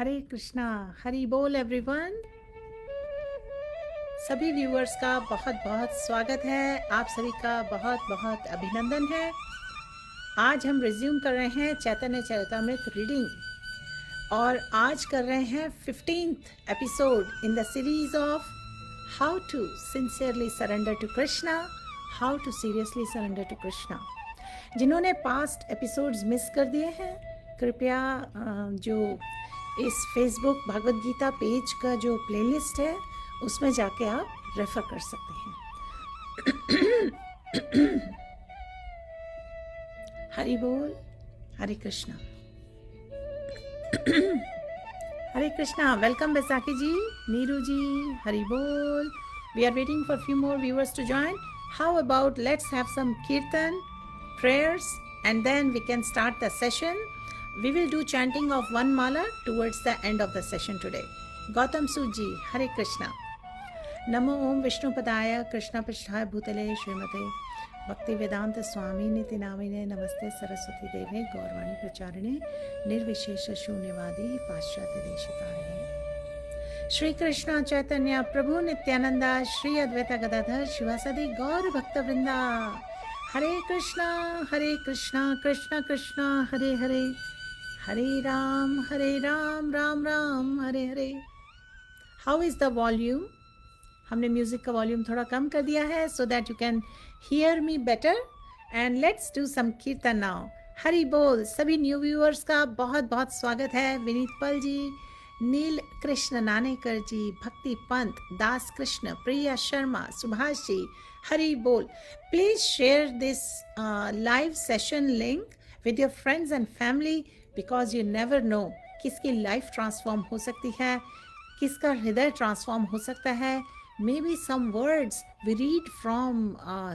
हरे कृष्णा, हरि बोल एवरीवन। सभी व्यूअर्स का बहुत बहुत स्वागत है। आप सभी का बहुत बहुत अभिनंदन है। आज हम रिज्यूम कर रहे हैं चैतन्य चरितामृत रीडिंग और आज कर रहे हैं 15th episode in the series of how to sincerely surrender to Krishna, how to seriously surrender to Krishna. जिन्होंने पास्ट एपिसोड्स मिस कर दिए हैं, कृपया जो इस फेसबुक भगवद गीता पेज का जो प्लेलिस्ट है उसमें जाके आप रेफर कर सकते हैं। हरि बोल, हरे कृष्णा। हरे कृष्णा, वेलकम बैसाखी जी, नीरू जी, हरि बोल। We are waiting for a few more viewers to join. How about let's have some kirtan, prayers, and then we can start the session. We will do chanting of one mala towards the end of the session today. Gautam Suji, Hare Krishna. Namo Om Vishnupadaya Krishna Prishthaya Bhutale Srimate Bhakti Vedanta Swami Niti Namine Namaste Saraswati Deve Gaurvani Pracharine Nirvishesha Shunyavadi Paschatya Deshitarine Shri Krishna Chaitanya Prabhu Nityananda Shri Advaita Gadadhar Shivasadi Gaur Bhakta Vrinda Hare Krishna Krishna Krishna Hare Hare Hare Ram, Ram Ram, Hare Hare. How is the volume? हमने music का volume थोड़ा कम कर दिया है so that you can hear me better. And let's do some कीर्तन now. Hari बोल। सभी new viewers का बहुत बहुत स्वागत है। विनीत पल जी, नील कृष्ण नानेकर जी, भक्ति पंत, दास कृष्ण, प्रिया शर्मा, सुभाष जी, हरि बोल। Please share this live session link with your friends and family because you never know किसकी लाइफ ट्रांसफॉर्म हो सकती है, किसका हृदय ट्रांसफॉर्म हो सकता है। Maybe some words we read from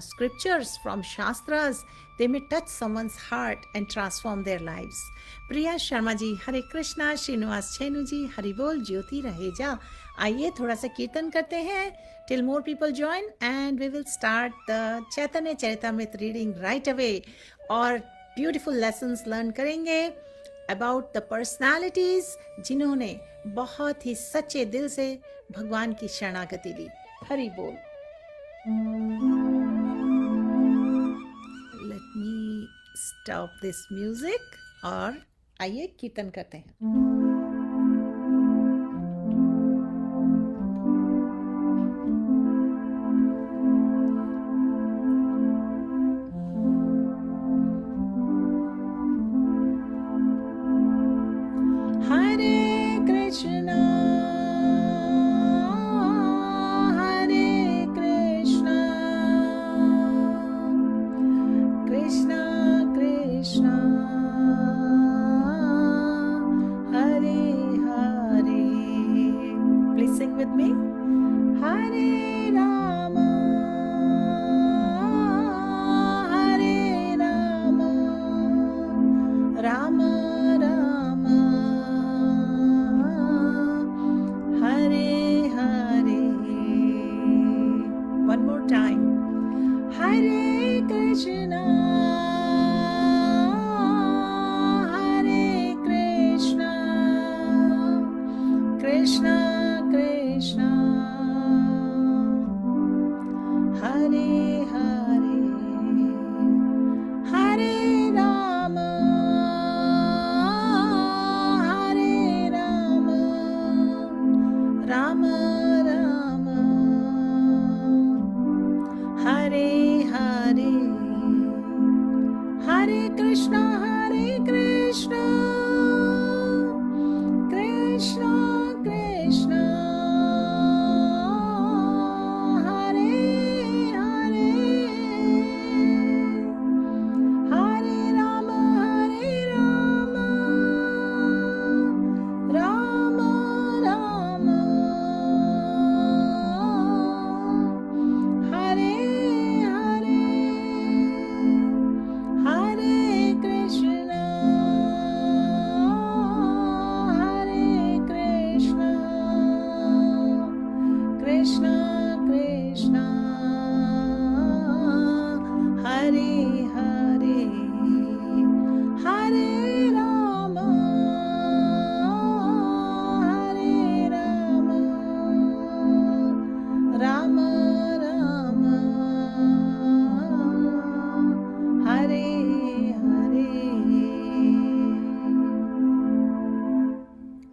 scriptures, from shastras, they may touch someone's heart and transform their lives. Priya Sharma ji, Hare Krishna. Srinivas Chhenu जी, हरि बोल। ज्योति रहेजा। आइए थोड़ा सा कीर्तन करते हैं till more people join and we will start the Chaitanya Charitamrita reading right away और beautiful lessons learn करेंगे about the personalities जिन्होंने बहुत ही सच्चे दिल से भगवान की शरणागति ली। हरि बोल। Let me stop this music और आइए कीर्तन करते हैं।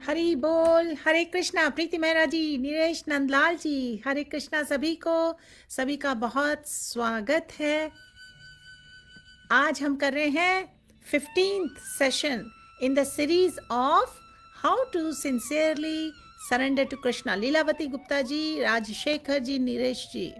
हरी बोल। हरे कृष्णा प्रीति मेहरा जी, नीरेश नंदलाल जी, हरे कृष्णा सभी को। सभी का बहुत स्वागत है। आज हम कर रहे हैं 15th session in the series of how to sincerely surrender to Krishna. Lilavati Gupta ji, Rajshekhar ji, Niresh ji.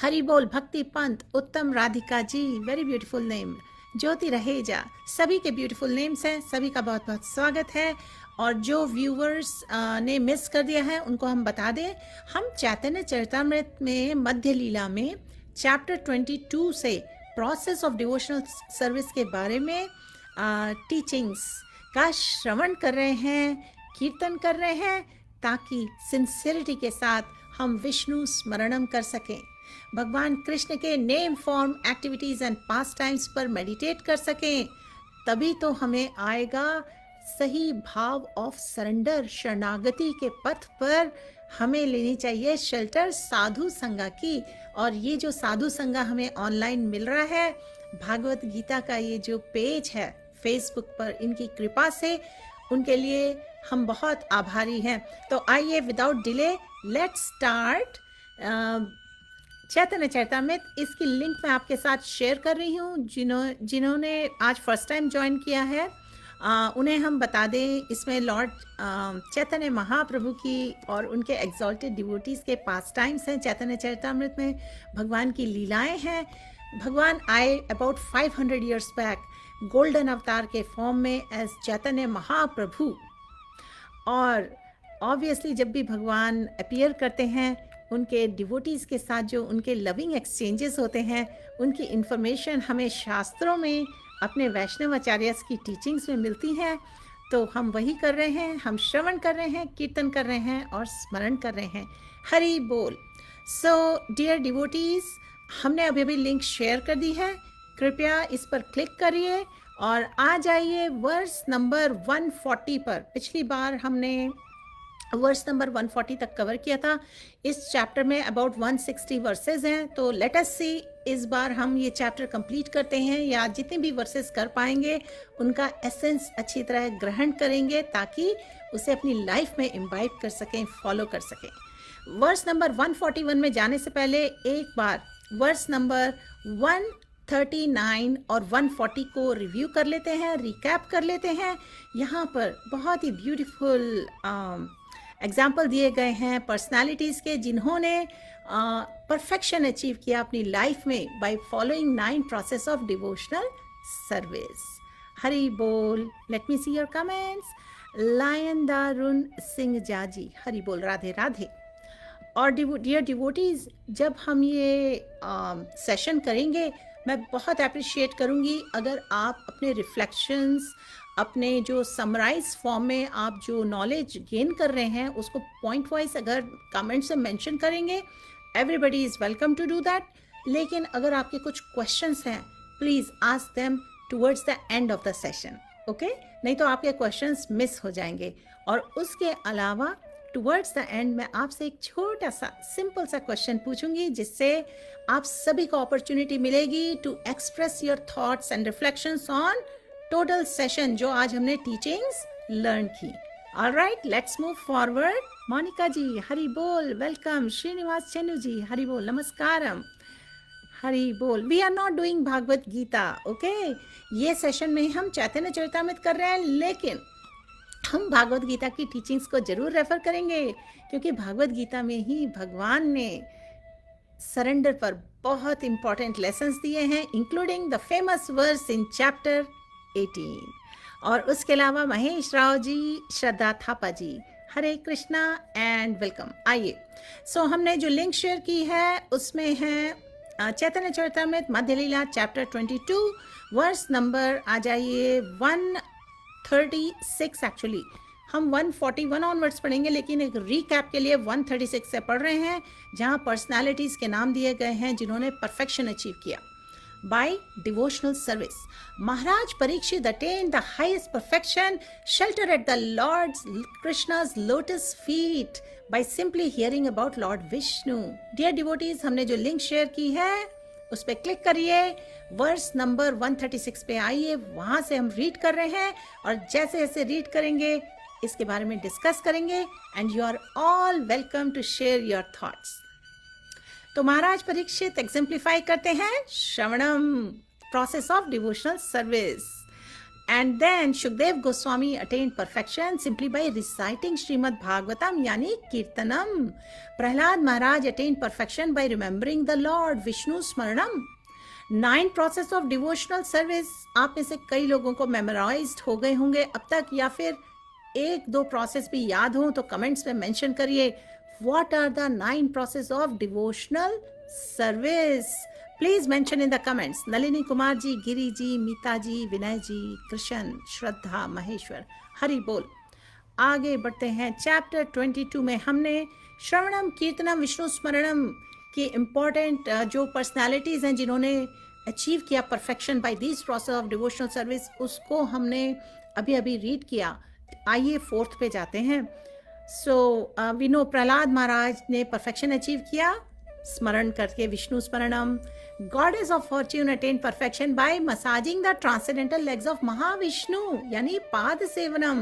Hari बोल। Bhakti Pant, Uttam Radhika ji, very beautiful name. Jyoti Raheja, सभी के ब्यूटीफुल नेम्स हैं। सभी का बहुत बहुत स्वागत है। और जो व्यूवर्स ने मिस कर दिया है उनको हम बता दें, हम चैतन्य चरितामृत में मध्य लीला में चैप्टर 22 से प्रोसेस ऑफ डिवोशनल सर्विस के बारे में टीचिंग्स का श्रवण कर रहे हैं, कीर्तन कर रहे हैं, ताकि सिंसियरिटी के साथ हम विष्णु स्मरणम कर सकें, भगवान कृष्ण के name form activities and pass times पर मेडिटेट कर सकें। तभी तो हमें आएगा सही भाव ऑफ सरेंडर। शरणागति के पथ पर हमें लेनी चाहिए शेल्टर साधु संगा की। और ये जो साधु संगा हमें ऑनलाइन मिल रहा है, भागवत गीता का ये जो पेज है फेसबुक पर, इनकी कृपा से उनके लिए हम बहुत आभारी हैं। तो आइए विदाउट डिले लेट्स स्टार्ट चैतन्य चरितामृत। इसकी लिंक मैं आपके साथ शेयर कर रही हूँ। जिन्होंने आज फर्स्ट टाइम ज्वाइन किया है उन्हें हम बता दें, इसमें लॉर्ड चैतन्य महाप्रभु की और उनके एग्जॉल्टेड डिवोटीज के पास टाइम्स हैं। चैतन्य चरितामृत में भगवान की लीलाएं हैं। भगवान आए अबाउट 500 ईयर्स बैक गोल्डन अवतार के फॉर्म में एज चैतन्य महाप्रभु। और ऑब्वियसली जब भी भगवान अपीयर करते हैं, उनके डिवोटीज़ के साथ जो उनके लविंग एक्सचेंजेस होते हैं, उनकी इन्फॉर्मेशन हमें शास्त्रों में, अपने वैष्णव आचार्यस की टीचिंग्स में मिलती हैं। तो हम वही कर रहे हैं, हम श्रवण कर रहे हैं, कीर्तन कर रहे हैं और स्मरण कर रहे हैं। हरि बोल। सो डियर डिवोटीज़, हमने अभी अभी लिंक शेयर कर दी है, कृपया इस पर क्लिक करिए और आ जाइए वर्स नंबर 140 पर। पिछली बार हमने वर्स नंबर 140 तक कवर किया था। इस चैप्टर में अबाउट 160 वर्सेस हैं। तो लेट अस सी इस बार हम ये चैप्टर कंप्लीट करते हैं, या जितने भी वर्सेस कर पाएंगे उनका एसेंस अच्छी तरह ग्रहण करेंगे, ताकि उसे अपनी लाइफ में इम्बाइब कर सकें, फॉलो कर सकें। वर्स नंबर 141 में जाने से पहले एक बार वर्स नंबर 139 और 140 को रिव्यू कर लेते हैं, रिकैप कर लेते हैं। यहाँ पर बहुत ही ब्यूटीफुल एग्जाम्पल दिए गए हैं पर्सनालिटीज़ के, जिन्होंने परफेक्शन अचीव किया अपनी लाइफ में by following 9 process of devotional service. Hari बोल। Let me see your comments. Lion Darun Singh जाजी, हरि बोल, राधे राधे। और डियर डिवोटीज़, जब हम ये सेशन करेंगे, मैं बहुत अप्रिशिएट करूँगी अगर आप अपने रिफ्लेक्शंस, अपने जो समराइज फॉर्म में आप जो नॉलेज गेन कर रहे हैं, उसको पॉइंट वाइज अगर कमेंट से मेंशन करेंगे, everybody is welcome to do that. लेकिन अगर आपके कुछ क्वेश्चंस हैं, please ask them towards the end of the session, okay? नहीं तो आपके क्वेश्चंस मिस हो जाएंगे। और उसके अलावा टुवर्ड्स द एंड मैं आपसे एक छोटा सा सिंपल सा क्वेश्चन पूछूंगी, जिससे आप सभी को अपॉर्चुनिटी मिलेगी to express your thoughts and reflections on total session जो आज हमने टीचिंग्स लर्न की। Alright, let's move forward. Monika ji, Hari बोल, वेलकम। श्रीनिवास चन्नू जी, हरि बोल, नमस्कारम, हरि बोल। We are not doing Bhagavad Gita, okay? ये सेशन में हम चैतन्य चरितामृत कर रहे हैं, लेकिन हम भागवत गीता की टीचिंग्स को जरूर रेफर करेंगे, क्योंकि भागवत गीता में ही भगवान ने सरेंडर पर बहुत इंपॉर्टेंट लेसन्स दिए हैं, including the famous verse in chapter 18। और उसके अलावा महेश राव जी, श्रद्धा थापा जी, हरे कृष्णा एंड वेलकम। आइए, सो हमने जो लिंक शेयर की है उसमें है चैतन्य चरितामृत मध्य लीला चैप्टर 22 वर्स नंबर आ जाइए 136। एक्चुअली हम 141 ऑनवर्ड्स पढ़ेंगे, लेकिन एक रीकैप के लिए 136 से पढ़ रहे हैं, जहां पर्सनालिटीज के नाम दिए गए हैं जिन्होंने परफेक्शन अचीव किया by devotional service. Maharaj Parikshit attained the highest perfection, shelter at the Lord Krishna's lotus feet by simply hearing about Lord Vishnu. Dear devotees, हमने जो लिंक शेयर की है उस पर क्लिक करिए, वर्स नंबर 136 पे आइए, वहां से हम रीड कर रहे हैं। और जैसे जैसे रीड करेंगे इसके बारे में डिस्कस करेंगे and you are all welcome to share your thoughts. तो महाराज परीक्षित एग्जाम्प्लीफाई करते हैं श्रवणम, process of devotional service. And then Shukdev Goswami attained perfection simply by reciting Srimad Bhagavatam, yani Kirtanam. Prahlad Maharaj attained perfection by remembering the Lord, Vishnu Smaranam. 9 process of devotional service आप में से कई लोगों को memorized हो गए होंगे अब तक, या फिर 1-2 process भी याद हो तो comments में mention करिए। What are the 9 process of devotional service? Please mention in the comments. Nalini Kumar ji, Giri ji, Mita ji, Vinay ji, Krishna, Shraddha, Maheshwar, Hari बोल। आगे बढ़ते हैं। चैप्टर 22 में हमने श्रवणम, कीर्तनम, विष्णु स्मरणम की इम्पॉर्टेंट जो पर्सनालिटीज़ हैं जिन्होंने अचीव किया perfection by this process of devotional service, उसको हमने अभी अभी रीड किया। आइए 4th पे जाते हैं। सो वी नो प्रहलाद महाराज ने परफेक्शन अचीव किया स्मरण करके, Vishnu स्मरणम। Goddess of fortune attained perfection by massaging the transcendental legs of Mahavishnu, यानी पाद सेवनम।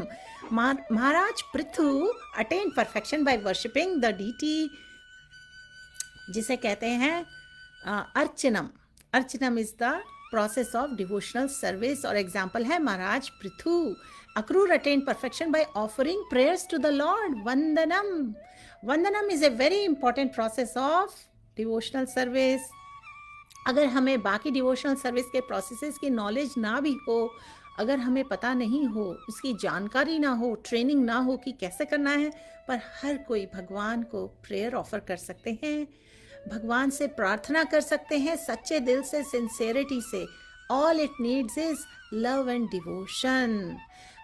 महाराज Prithu attained perfection by worshipping the deity, जिसे कहते हैं अर्चनम। अर्चनम is the process of devotional service, और एग्जाम्पल है महाराज Prithu. Akrur attained perfection by offering prayers to the Lord, वंदनम। वंदनम is a very important process of devotional service। अगर हमें बाकी डिवोशनल सर्विस के processes की नॉलेज ना भी हो, अगर हमें पता नहीं हो, उसकी जानकारी ना हो, ट्रेनिंग ना हो कि कैसे करना है, पर हर कोई भगवान को प्रेयर ऑफर कर सकते हैं, भगवान से प्रार्थना कर सकते हैं सच्चे दिल से, सिंसेरिटी से। All it needs is love and devotion.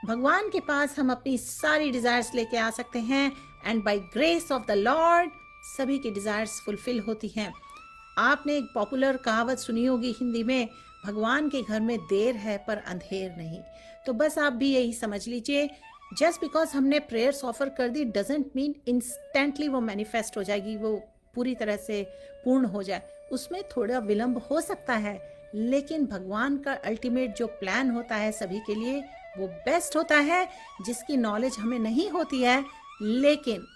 भगवान के पास हम अपनी सारी डिजायर्स लेके आ सकते हैं and by grace of the lord सभी की डिजायर्स फुलफिल होती हैं। आपने एक पॉपुलर कहावत सुनी होगी हिंदी में, भगवान के घर में देर है पर अंधेर नहीं। तो बस आप भी यही समझ लीजिए, जस्ट बिकॉज हमने प्रेयर्स ऑफर कर दी डजेंट मीन इंस्टेंटली वो मैनिफेस्ट हो जाएगी, वो पूरी तरह से पूर्ण हो जाए। उसमें थोड़ा विलंब हो सकता है, लेकिन भगवान का अल्टीमेट जो प्लान होता है सभी के लिए वो बेस्ट होता है, जिसकी नॉलेज हमें नहीं होती है। लेकिन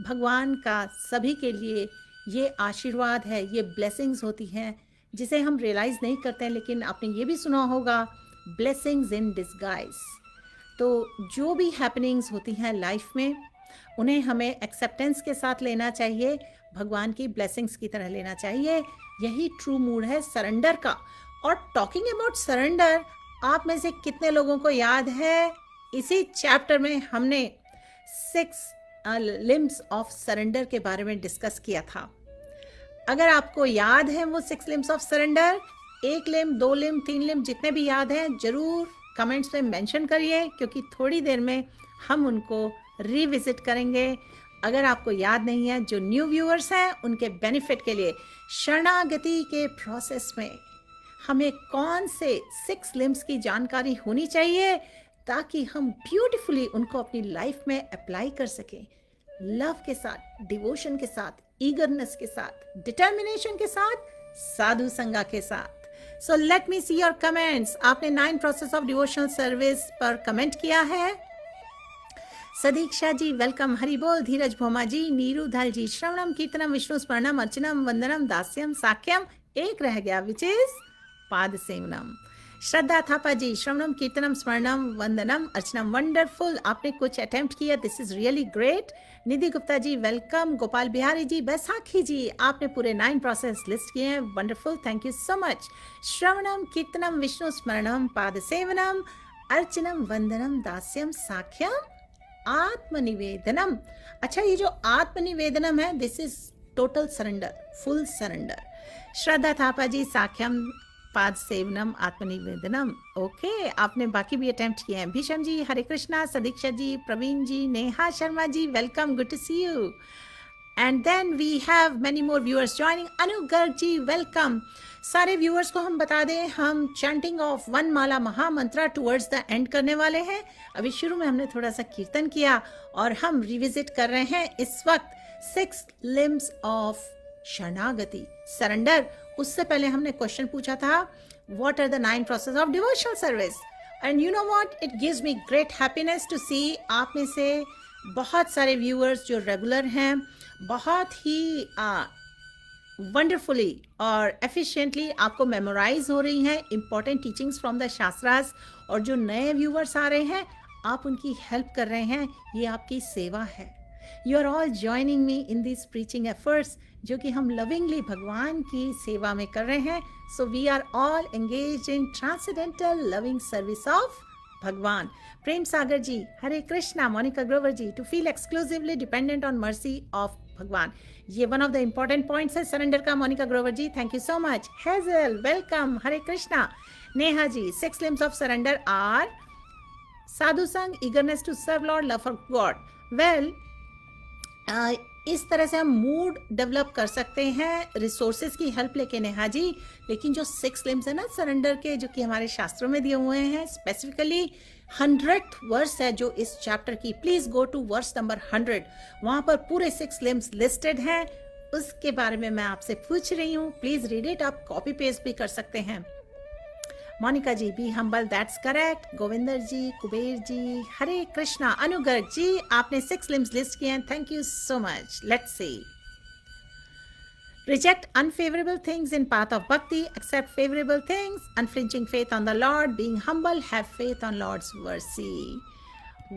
भगवान का सभी के लिए ये आशीर्वाद है, ये ब्लेसिंग्स होती हैं जिसे हम रियलाइज़ नहीं करते हैं। लेकिन आपने ये भी सुना होगा ब्लेसिंग्स इन डिस्गाइज। तो जो भी हैपनिंग्स होती हैं लाइफ में, उन्हें हमें एक्सेप्टेंस के साथ लेना चाहिए, भगवान की ब्लेसिंग्स की तरह लेना चाहिए। यही ट्रू मूड है सरेंडर का। और टॉकिंग अबाउट सरेंडर, आप में से कितने लोगों को याद है इसी चैप्टर में हमने 6 लिम्स ऑफ सरेंडर के बारे में डिस्कस किया था। अगर आपको याद है वो 6 लिम्स ऑफ सरेंडर, 1 लिम, 2 लिम, 3 लिम, जितने भी याद हैं जरूर कमेंट्स में मेंशन करिए, क्योंकि थोड़ी देर में हम उनको रिविजिट करेंगे। अगर आपको याद नहीं है, जो न्यू व्यूअर्स हैं उनके बेनिफिट के लिए, शरणागति के प्रोसेस में हमें कौन से 6 लिम्स की जानकारी होनी चाहिए ताकि हम ब्यूटीफुली उनको अपनी लाइफ में अप्लाई कर सकें, लव के साथ, डिवोशन के साथ, ईगरनेस के साथ, डिटर्मिनेशन के साथ, साधु संगा के साथ। So let me see your comments. आपने 9 प्रोसेस ऑफ डिवोशनल सर्विस पर कमेंट किया है। सदीक्षा जी वेलकम, हरि बोल। धीरज भोमा जी, नीरू धल जी, श्रवणम, कीर्तनम, विष्णु स्मरणम, अर्चनम, वंदनम, दास्यम, साख्यम। एक रह गया विच इज पाद सेवनम। श्रद्धा थापा जी, श्रवणम, कीर्तनम, स्मरणम, वंदनम, अर्चनम। वंडरफुल, आपने कुछ अटेम्प्ट किया, this is really great. Nidhi Gupta ji welcome. Gopal Bihari ji, Baisakhi ji, आपने पूरे 9 प्रोसेस लिस्ट किए हैं, wonderful, thank you so much. श्रवणम, कीर्तनम, विष्णु स्मरणम, पाद सेवनम, अर्चनम, वंदनम, दास्यम, साख्यम, आत्मनिवेदनम। अच्छा, ये जो आत्मनिवेदनम है, this is total surrender, full surrender. Shraddha Thapa ji, साख्यम, पाद सेवनम, आत्मनिवेदनम। ओके, आपने बाकी भी अटेम्प्ट किए हैं। Bhisham ji, Hare Krishna. Sadiksha ji, Praveen ji, Neha Sharma ji welcome, good to see you. And then we have many more viewers joining. Anu Garg ji welcome. सारे व्यूअर्स को हम बता दें, हम chanting of 1 mala mahamantra towards the end करने वाले हैं। अभी शुरू में हमने थोड़ा सा कीर्तन किया और हम रिविजिट कर रहे हैं इस वक्त 6 लिम्स ऑफ शरणागति, सरेंडर। उससे पहले हमने क्वेश्चन पूछा था, what are the 9 process of devotional service. And you know what, it gives me great happiness to see आप में से बहुत सारे व्यूअर्स जो रेगुलर हैं, बहुत ही वंडरफुली और एफिशिएंटली आपको मेमोराइज हो रही हैं important teachings from the shastras, और जो नए व्यूअर्स आ रहे हैं आप उनकी हेल्प कर रहे हैं, ये आपकी सेवा है. You are all joining me in this preaching efforts, जो कि हम लविंगली भगवान की सेवा में कर रहे हैं. So we are all engage in transcendental loving service of Bhagwan. Prem Sagar ji, Hare Krishna. Monika Grover ji, to feel exclusively dependent on mercy of Bhagwan. ये one of the important points है सरेंडर का. Monika Grover ji, thank you so much. Hazel, welcome. Hare Krishna. Neha ji, 6 limbs of surrender are sadhu sang, eagerness to serve Lord, love for God. Well, इस तरह से हम mood develop कर सकते हैं रिसोर्सेज की हेल्प लेके, नेहा जी. लेकिन जो 6 limbs है ना सरेंडर के, जो कि हमारे शास्त्रों में दिए हुए हैं, स्पेसिफिकली 100th वर्स है जो इस चैप्टर की. Please go to verse number 100. वहां पर पूरे 6 limbs लिस्टेड हैं. उसके बारे में मैं आपसे पूछ रही हूँ. Please read it. आप कॉपी पेस्ट भी कर सकते हैं. Monika ji, be humble, that's correct. Govinder ji, Kuber ji, Hare Krishna. Anu Garg ji, आपने 6 limbs लिस्ट किए हैं. Thank you so much. Let's see. Reject unfavorable things in path of bhakti, accept favorable things, unflinching faith on the Lord, being humble, have faith on Lord's mercy.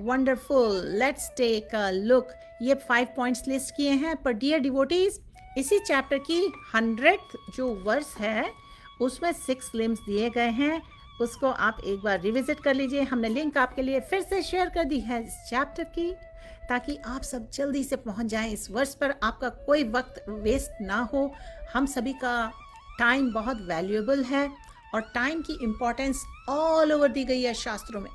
Wonderful. Let's take a look. ये 5 points list किए हैं. पर dear devotees, इसी chapter की 100th जो verse है उसमें 6 limbs दिए गए हैं. उसको आप एक बार रिविजिट कर लीजिए. हमने लिंक आपके लिए फिर से शेयर कर दी है इस चैप्टर की, ताकि आप सब जल्दी से पहुंच जाएं इस वर्ष पर. आपका कोई वक्त वेस्ट ना हो. हम सभी का टाइम बहुत वैल्यूएबल है और टाइम की इम्पोर्टेंस ऑल ओवर दी गई है शास्त्रों में.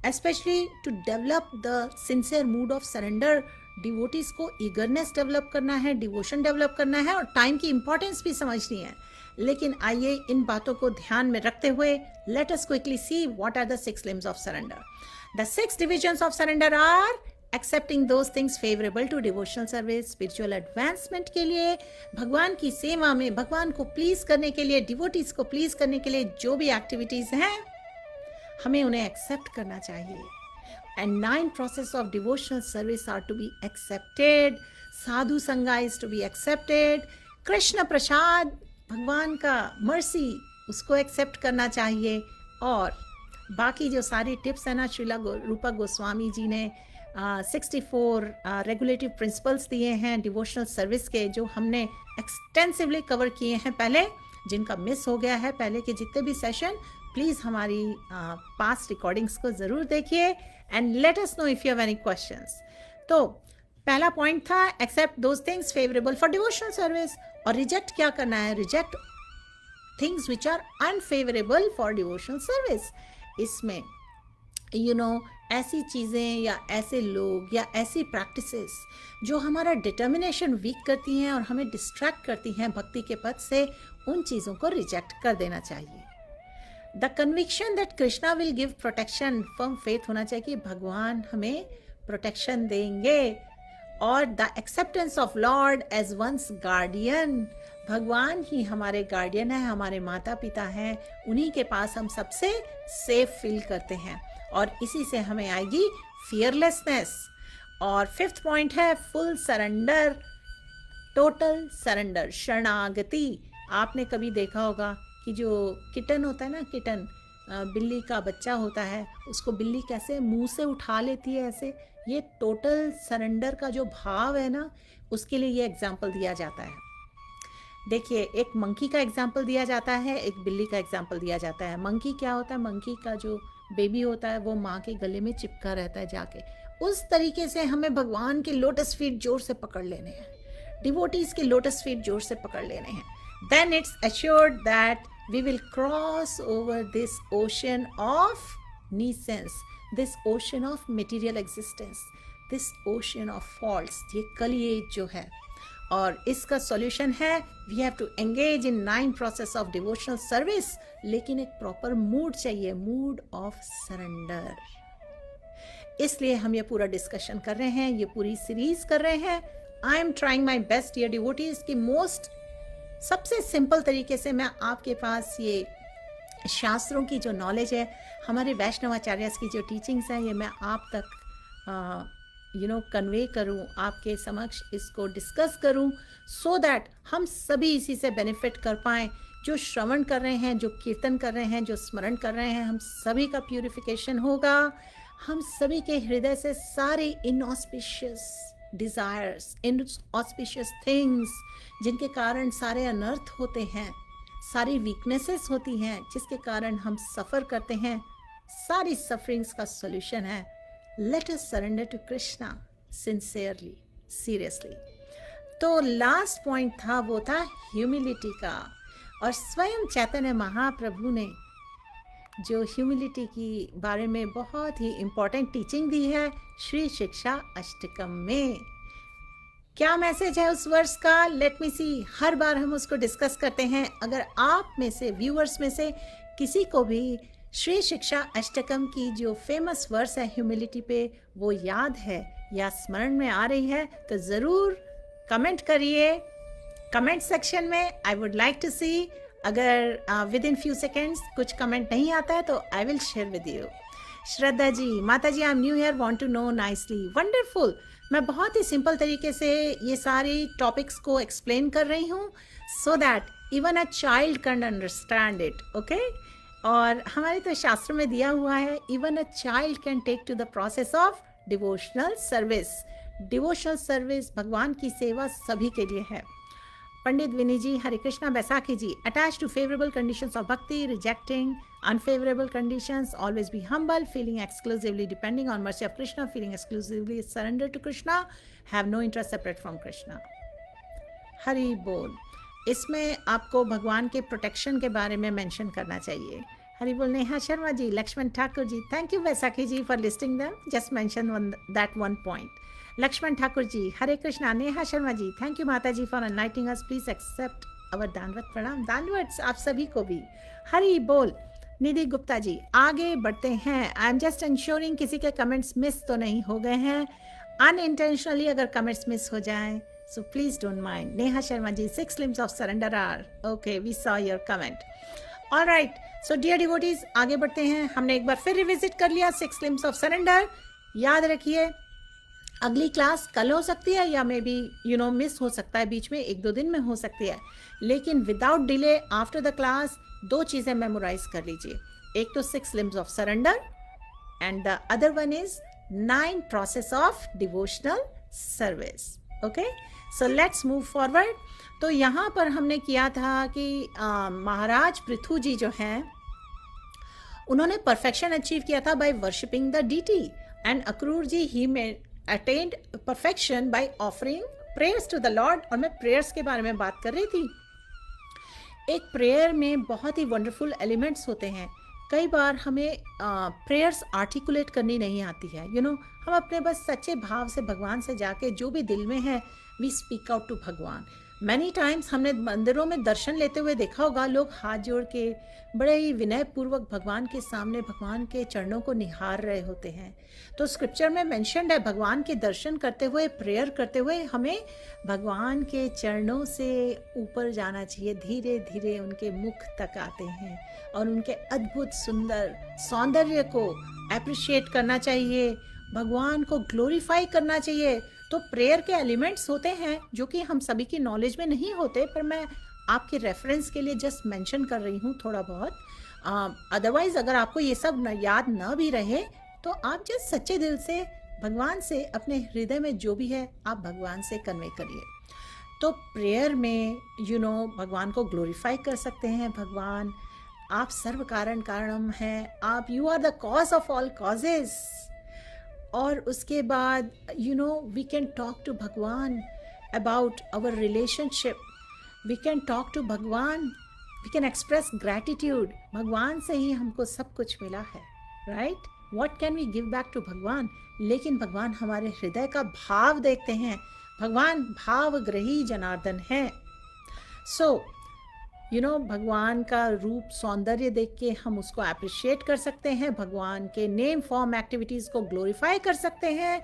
Especially to develop the sincere mood of surrender, devotees को ईगरनेस डेवलप करना है, डिवोशन डेवलप करना है और टाइम की इम्पोर्टेंस भी समझनी है. लेकिन आइए इन बातों को ध्यान में रखते हुए let us quickly see what are the 6 limbs of surrender. The 6 divisions of surrender are accepting those things favorable to devotional service, spiritual advancement के लिए, भगवान की सेवा में भगवान को प्लीज करने के लिए, डिवोटीज को प्लीज करने के लिए जो भी एक्टिविटीज हैं हमें उन्हें एक्सेप्ट करना चाहिए. And 9 process of devotional service are to be accepted. Sadhu Sangha is to be accepted. Krishna Prasad, भगवान का मर्सी, उसको एक्सेप्ट करना चाहिए. और बाकी जो सारी टिप्स है ना, श्रीला रूपा गोस्वामी जी ने 64 रेगुलेटिव प्रिंसिपल्स दिए हैं डिवोशनल सर्विस के, जो हमने एक्सटेंसिवली कवर किए हैं पहले. जिनका मिस हो गया है पहले के जितने भी सेशन, प्लीज़ हमारी पास्ट रिकॉर्डिंग्स को ज़रूर देखिए and let us know if you have any questions. तो पहला पॉइंट था accept those things favourable for devotional service. और रिजेक्ट क्या करना है? Reject things which are unfavourable for devotional service. इसमें यू नो ऐसी चीज़ें या ऐसे लोग या ऐसी प्रैक्टिसेस जो हमारा डिटर्मिनेशन वीक करती हैं और हमें डिस्ट्रैक्ट करती हैं भक्ति के पथ से, उन चीज़ों को रिजेक्ट कर देना चाहिए. The conviction that Krishna will give protection, firm faith होना चाहिए कि भगवान हमें प्रोटेक्शन देंगे. और the acceptance of lord as one's guardian, भगवान ही हमारे गार्डियन है, हमारे माता पिता हैं, उन्हीं के पास हम सबसे सेफ फील करते हैं और इसी से हमें आएगी फियरलेसनेस. और 5th पॉइंट है फुल सरेंडर, टोटल सरेंडर, शरणागति. आपने कभी देखा होगा कि जो किटन होता है ना, किटन बिल्ली का बच्चा होता है, उसको बिल्ली कैसे मुंह से उठा लेती है ऐसे. ये टोटल सरेंडर का जो भाव है ना, उसके लिए ये एग्जाम्पल दिया जाता है. देखिए, एक मंकी का एग्जाम्पल दिया जाता है, एक बिल्ली का एग्जाम्पल दिया जाता है. मंकी क्या होता है? मंकी का जो बेबी होता है वो माँ के गले में चिपका रहता है जाके. उस तरीके से हमें भगवान के लोटस फीट जोर से पकड़ लेने हैं, डिवोटीज के लोटस फीट जोर से पकड़ लेने हैं. Then it's assured that we will cross over this ocean of nuisance, this ocean of material existence, this ocean of faults. ये कलियुग जो है, और इसका सॉल्यूशन है we have to engage in 9 process of devotional service. लेकिन एक proper mood चाहिए, mood of surrender. इसलिए हम ये पूरा डिस्कशन कर रहे हैं, ये पूरी सीरीज कर रहे हैं. I am trying my best dear devotees की सबसे सिंपल तरीके से मैं आपके पास ये शास्त्रों की जो नॉलेज है, हमारे वैष्णवाचार्यस की जो टीचिंग्स हैं, ये मैं आप तक कन्वे करूं, आपके समक्ष इसको डिस्कस करूं, सो दैट हम सभी इसी से बेनिफिट कर पाएँ। जो श्रवण कर रहे हैं, जो कीर्तन कर रहे हैं, जो स्मरण कर रहे हैं, हम सभी का प्यूरिफिकेशन होगा। हम सभी के हृदय से सारे इनऑस्पिशियस डिज़ायर्स, इनऑस्पिशियस थिंग्स, जिनके कारण सारे अनर्थ होते हैं, सारी वीकनेसेस होती हैं, जिसके कारण हम सफ़र करते हैं, सारी सफरिंग्स का सॉल्यूशन है let us surrender to Krishna sincerely, seriously. तो लास्ट पॉइंट था, वो था ह्यूमिलिटी का। और स्वयं चैतन्य महाप्रभु ने जो ह्यूमिलिटी की बारे में बहुत ही इम्पोर्टेंट टीचिंग दी है श्री शिक्षा अष्टकम में। क्या मैसेज है उस वर्स का? लेट मी सी। हर बार हम उसको डिस्कस करते हैं। अगर आप में से, व्यूअर्स में से किसी को भी श्री शिक्षा अष्टकम की जो फेमस वर्स है ह्यूमिलिटी पे, वो याद है या स्मरण में आ रही है, तो ज़रूर कमेंट करिए कमेंट सेक्शन में। I would like to see. अगर विद इन फ्यू सेकेंड्स कुछ कमेंट नहीं आता है तो I will share with you. Shraddha ji, माता जी, I am new year, want to know nicely. Wonderful. मैं बहुत ही सिंपल तरीके से ये सारी टॉपिक्स को एक्सप्लेन कर रही हूँ, so that even a child can understand it. Okay. और हमारे तो शास्त्र में दिया हुआ है, even a child can take to the process of devotional service. Devotional service, Bhagwan की सेवा सभी के लिए है। Pandit Vini ji, Hare Krishna. Baisakhi ji, attach to favourable conditions of bhakti, rejecting unfavorable conditions, always be humble, feeling exclusively depending on mercy of Krishna, feeling exclusively surrender to Krishna, have no interest separate from Krishna. Hari बोल। इसमें आपको भगवान के प्रोटेक्शन के बारे में मेंशन करना चाहिए। हरि बोल। Neha Sharma ji, Laxman Thakur ji, thank you Vaisakhi ji for listing them, just mention that one point. Laxman Thakur ji, Hare Krishna. Neha Sharma ji, thank you माता जी for enlightening us, please accept our दानवत प्रणाम। दानवत आप सभी को भी हरि बोल। निधि गुप्ता जी, आगे बढ़ते हैं। आई एम जस्ट इंश्योरिंग किसी के कमेंट्स मिस तो नहीं हो गए हैं। अनइंटेंशनली अगर कमेंट्स मिस हो जाएं, so please don't mind. Neha Sharma ji, 6 limbs of surrender are okay. We saw your comment. All right. So dear devotees, आगे बढ़ते हैं। हमने एक बार फिर रिविजिट कर लिया 6 limbs of surrender। याद रखिए, अगली क्लास कल हो सकती है या मे बी मिस हो सकता है, बीच में 1-2 दिन में हो सकती है, लेकिन without delay after the class 2 चीज़ें मेमोराइज कर लीजिए। एक तो 6 limbs of surrender and the other one is 9 process of devotional service. Okay? So let's move forward. तो यहाँ पर हमने किया था कि महाराज पृथु जी जो हैं, उन्होंने परफेक्शन अचीव किया था by worshipping the deity, and Akrura ji ही attained perfection by offering prayers to the lord. और मैं प्रेयर्स के बारे में बात कर रही थी। एक प्रेयर में बहुत ही वंडरफुल एलिमेंट्स होते हैं। कई बार हमें प्रेयर्स आर्टिकुलेट करनी नहीं आती है। हम अपने बस सच्चे भाव से भगवान से जाके जो भी दिल में है, वी स्पीक आउट टू भगवान। मैनी टाइम्स हमने मंदिरों में दर्शन लेते हुए देखा होगा, लोग हाथ जोड़ के बड़े ही विनय पूर्वक भगवान के सामने भगवान के चरणों को निहार रहे होते हैं। तो स्क्रिप्चर में मेंशन्ड है, भगवान के दर्शन करते हुए, प्रेयर करते हुए हमें भगवान के चरणों से ऊपर जाना चाहिए। धीरे धीरे उनके मुख तक आते हैं और उनके अद्भुत सुंदर सौंदर्य को अप्रिशिएट करना चाहिए, भगवान को ग्लोरीफाई करना चाहिए। तो प्रेयर के एलिमेंट्स होते हैं जो कि हम सभी की नॉलेज में नहीं होते, पर मैं आपके रेफरेंस के लिए जस्ट मेंशन कर रही हूँ थोड़ा बहुत। अदरवाइज अगर आपको ये सब याद न भी रहे तो आप जस्ट सच्चे दिल से भगवान से, अपने हृदय में जो भी है, आप भगवान से कन्वे करिए। तो प्रेयर में भगवान को ग्लोरीफाई कर सकते हैं। भगवान, आप सर्व कारण कारणम हैं, आप you are the cause of all causes. और उसके बाद we can talk to Bhagwan about our relationship, we can talk to Bhagwan, we can express gratitude. भगवान से ही हमको सब कुछ मिला है, right? What can we give back to Bhagwan? लेकिन भगवान हमारे हृदय का भाव देखते हैं। भगवान भावग्रही जनार्दन है। सो भगवान का रूप सौंदर्य देख के हम उसको अप्रिशिएट कर सकते हैं, भगवान के नेम फॉर्म एक्टिविटीज़ को ग्लोरीफाई कर सकते हैं।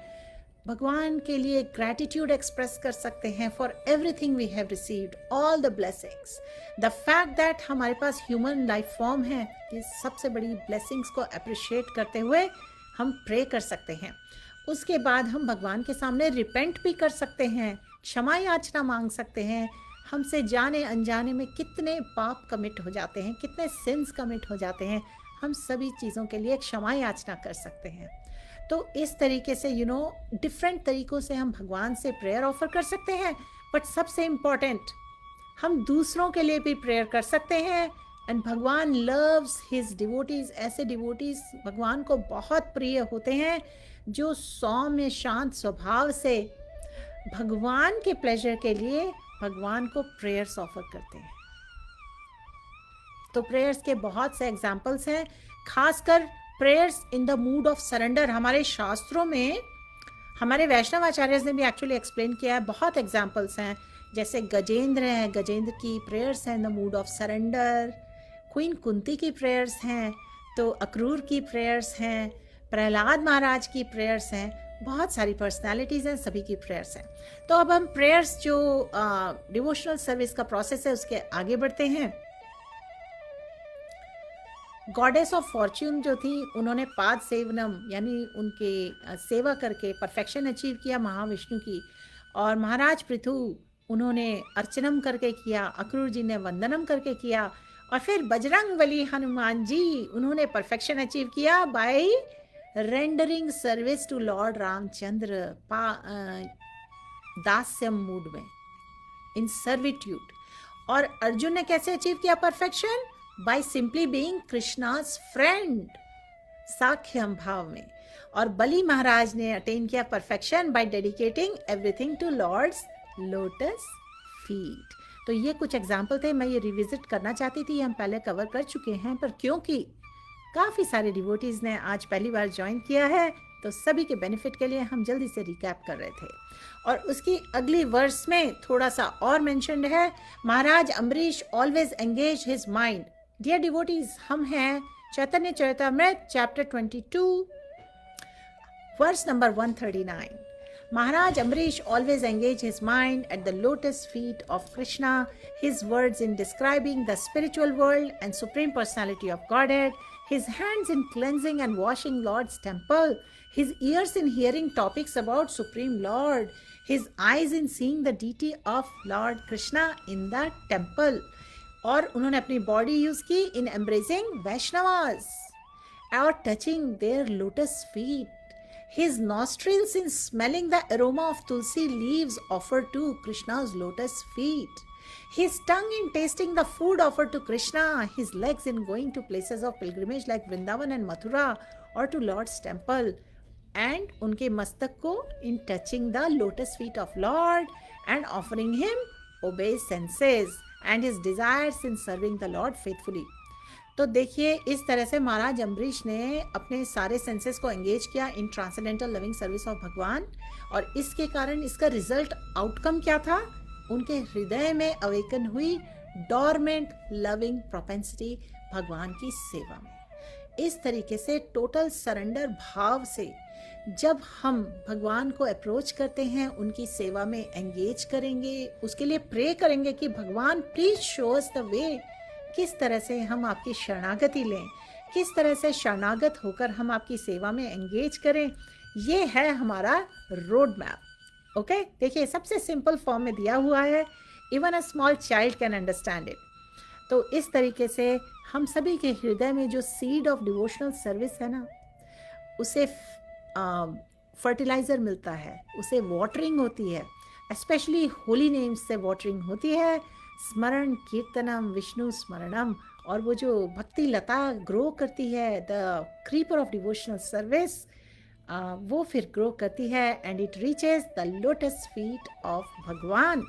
भगवान के लिए ग्रैटिट्यूड एक्सप्रेस कर सकते हैं for everything we have received, all the blessings, the fact that हमारे पास ह्यूमन लाइफ फॉर्म है, ये सबसे बड़ी ब्लेसिंग्स को अप्रिशिएट करते हुए हम प्रे कर सकते हैं। उसके बाद हम भगवान के सामने रिपेंट भी कर सकते हैं, क्षमा याचना मांग सकते हैं। हमसे जाने अनजाने में कितने पाप कमिट हो जाते हैं, कितने सिंस कमिट हो जाते हैं, हम सभी चीज़ों के लिए क्षमा याचना कर सकते हैं। तो इस तरीके से डिफरेंट तरीक़ों से हम भगवान से प्रेयर ऑफर कर सकते हैं। बट सबसे इम्पॉर्टेंट, हम दूसरों के लिए भी प्रेयर कर सकते हैं। एंड भगवान लव्स हिज डिवोटीज। ऐसे डिवोटीज भगवान को बहुत प्रिय होते हैं जो सौम्य शांत स्वभाव से भगवान के प्लेजर के लिए भगवान को प्रेयर्स ऑफर करते हैं। तो प्रेयर्स के बहुत से एग्जाम्पल्स हैं, खासकर prayers in the mood of surrender. हमारे शास्त्रों में हमारे वैष्णव आचार्य ने भी एक्चुअली एक्सप्लेन किया है, बहुत एग्जाम्पल्स हैं। जैसे गजेंद्र हैं, गजेंद्र की प्रेयर्स हैं in the mood of surrender. Queen Kunti की प्रेयर्स हैं, तो अक्रूर की प्रेयर्स हैं, प्रहलाद महाराज की प्रेयर्स हैं, बहुत सारी पर्सनालिटीज़ हैं, सभी की प्रेयर्स हैं। तो अब हम प्रेयर्स जो डिवोशनल सर्विस का प्रोसेस है उसके आगे बढ़ते हैं। गॉडेस ऑफ फॉर्च्यून जो थी, उन्होंने पाद सेवनम यानी उनके सेवा करके परफेक्शन अचीव किया महाविष्णु की। और महाराज पृथु उन्होंने अर्चनम करके किया, अक्रूर जी ने वंदनम करके किया। और फिर बजरंग बली हनुमान जी, उन्होंने परफेक्शन अचीव किया by rendering service to lord Ramchandra दास्यम मूड में, इन सर्विट्यूड। और अर्जुन ने कैसे अचीव किया perfection? By simply being Krishna's friend, साख्यम भाव में। और बलि महाराज ने अटेन किया perfection by dedicating everything to lord's lotus feet. तो ये कुछ एग्जाम्पल थे, मैं ये रिविजिट करना चाहती थी, हम पहले कवर कर चुके हैं, पर क्योंकि काफ़ी सारे डिवोटीज़ ने आज पहली बार ज्वाइन किया है तो सभी के बेनिफिट के लिए हम जल्दी से रिकैप कर रहे थे। और उसकी अगली वर्स में थोड़ा सा और मेंशन्ड है, Maharaj Ambarish always engage his mind. Dear devotees, हम हैं Chaitanya Charitamrita chapter 22 verse number 139। Maharaj Amrish always engaged his mind at the lotus feet of Krishna. His words in describing the spiritual world and Supreme Personality of Godhead, his hands in cleansing and washing Lord's temple, his ears in hearing topics about Supreme Lord, his eyes in seeing the deity of Lord Krishna in the temple. और उन्होंने अपनी body use की in embracing Vaishnavas or touching their lotus feet. His nostrils in smelling the aroma of tulsi leaves offered to Krishna's lotus feet. His tongue in tasting the food offered to Krishna. His legs in going to places of pilgrimage like Vrindavan and Mathura or to Lord's temple. And उनके मस्तक को in touching the lotus feet of Lord and offering him obeisances and his desires in serving the Lord faithfully. तो देखिए, इस तरह से महाराज अम्बरीश ने अपने सारे सेंसेस को एंगेज किया इन ट्रांसेंडेंटल लविंग सर्विस ऑफ भगवान। और इसके कारण इसका रिजल्ट आउटकम क्या था? उनके हृदय में अवेकन हुई डॉर्मेंट लविंग प्रोपेंसिटी भगवान की सेवा में। इस तरीके से टोटल सरेंडर भाव से जब हम भगवान को अप्रोच करते हैं, उनकी सेवा में एंगेज करेंगे, उसके लिए प्रे करेंगे कि भगवान please show us the way, किस तरह से हम आपकी शरणागति लें, किस तरह से शरणागत होकर हम आपकी सेवा में एंगेज करें। ये है हमारा रोड मैप। ओके, देखिए सबसे सिंपल फॉर्म में दिया हुआ है, even a small child can understand it. तो इस तरीके से हम सभी के हृदय में जो सीड ऑफ डिवोशनल सर्विस है ना, उसे फर्टिलाइजर मिलता है, उसे वाटरिंग होती है, स्पेशली होली नेम्स से वाटरिंग होती है, स्मरण कीर्तनम विष्णु स्मरणम। और वो जो भक्ति लता ग्रो करती है, the creeper of devotional service, वो फिर ग्रो करती है and it reaches the lotus feet of भगवान।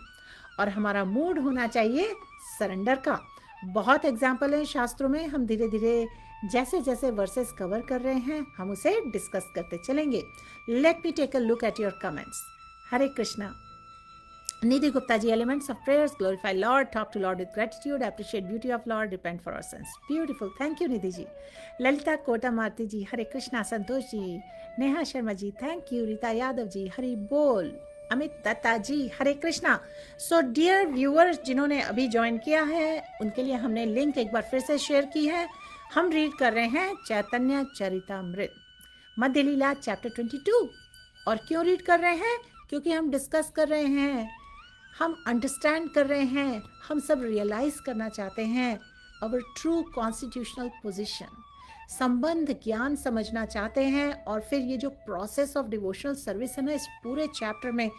और हमारा मूड होना चाहिए सरेंडर का। बहुत एग्जाम्पल हैं शास्त्रों में, हम धीरे धीरे जैसे जैसे वर्सेस कवर कर रहे हैं हम उसे डिस्कस करते चलेंगे। Let me take a look at your comments. Hare Krishna. Nidhi Gupta ji, elements of prayers, glorify Lord, talk to Lord with gratitude, appreciate beauty of Lord, repent for our sins. Beautiful. Thank you, Nidhi ji. Lalita Kota Marti ji, Hare Krishna, Santosh ji, Neha Sharma ji, thank you. Rita Yadav ji, Hari Bol. Amit Datta ji, Hare Krishna. So dear viewers जिन्होंने अभी join किया है उनके लिए हमने link एक बार फिर से शेयर की है. हम रीड कर रहे हैं चैतन्य चरितामृत मध्य लीला चैप्टर 22. और क्यों रीड कर रहे हैं? क्योंकि हम डिस्कस कर रहे हैं, हम अंडरस्टैंड कर रहे हैं, हम सब रियलाइज करना चाहते हैं अवर ट्रू कॉन्स्टिट्यूशनल पोजीशन, संबंध ज्ञान समझना चाहते हैं. और फिर ये जो प्रोसेस ऑफ डिवोशनल सर्विस है ना, इस पूरे चैप्टर में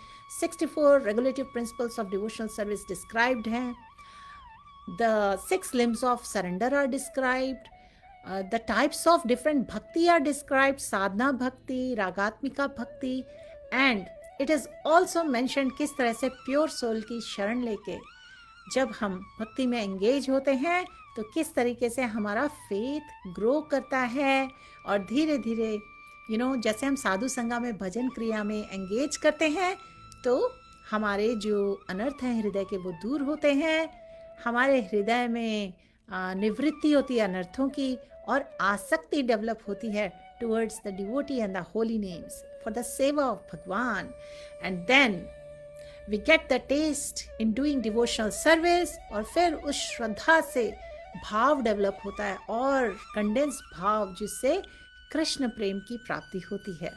64 regulative principles of devotional service described हैं. The 6 limbs of surrender are described. The types of different bhakti are described. Sadhana bhakti, ragatmika bhakti, and it is also mentioned किस तरह से pure soul की शरण लेके जब हम भक्ति में एंगेज होते हैं तो किस तरीके से हमारा फेथ ग्रो करता है. और धीरे धीरे जैसे हम साधु संगा में भजन क्रिया में एंगेज करते हैं तो हमारे जो अनर्थ हैं हृदय के वो दूर होते हैं. हमारे हृदय में निवृत्ति होती है अनर्थों की और आसक्ति डेवलप होती है towards the devotee and the holy names for the seva of Bhagwan. And then we get the taste in doing devotional service. और फिर उस श्रद्धा से भाव डेवलप होता है और कंडेंस भाव जिससे कृष्ण प्रेम की प्राप्ति होती है.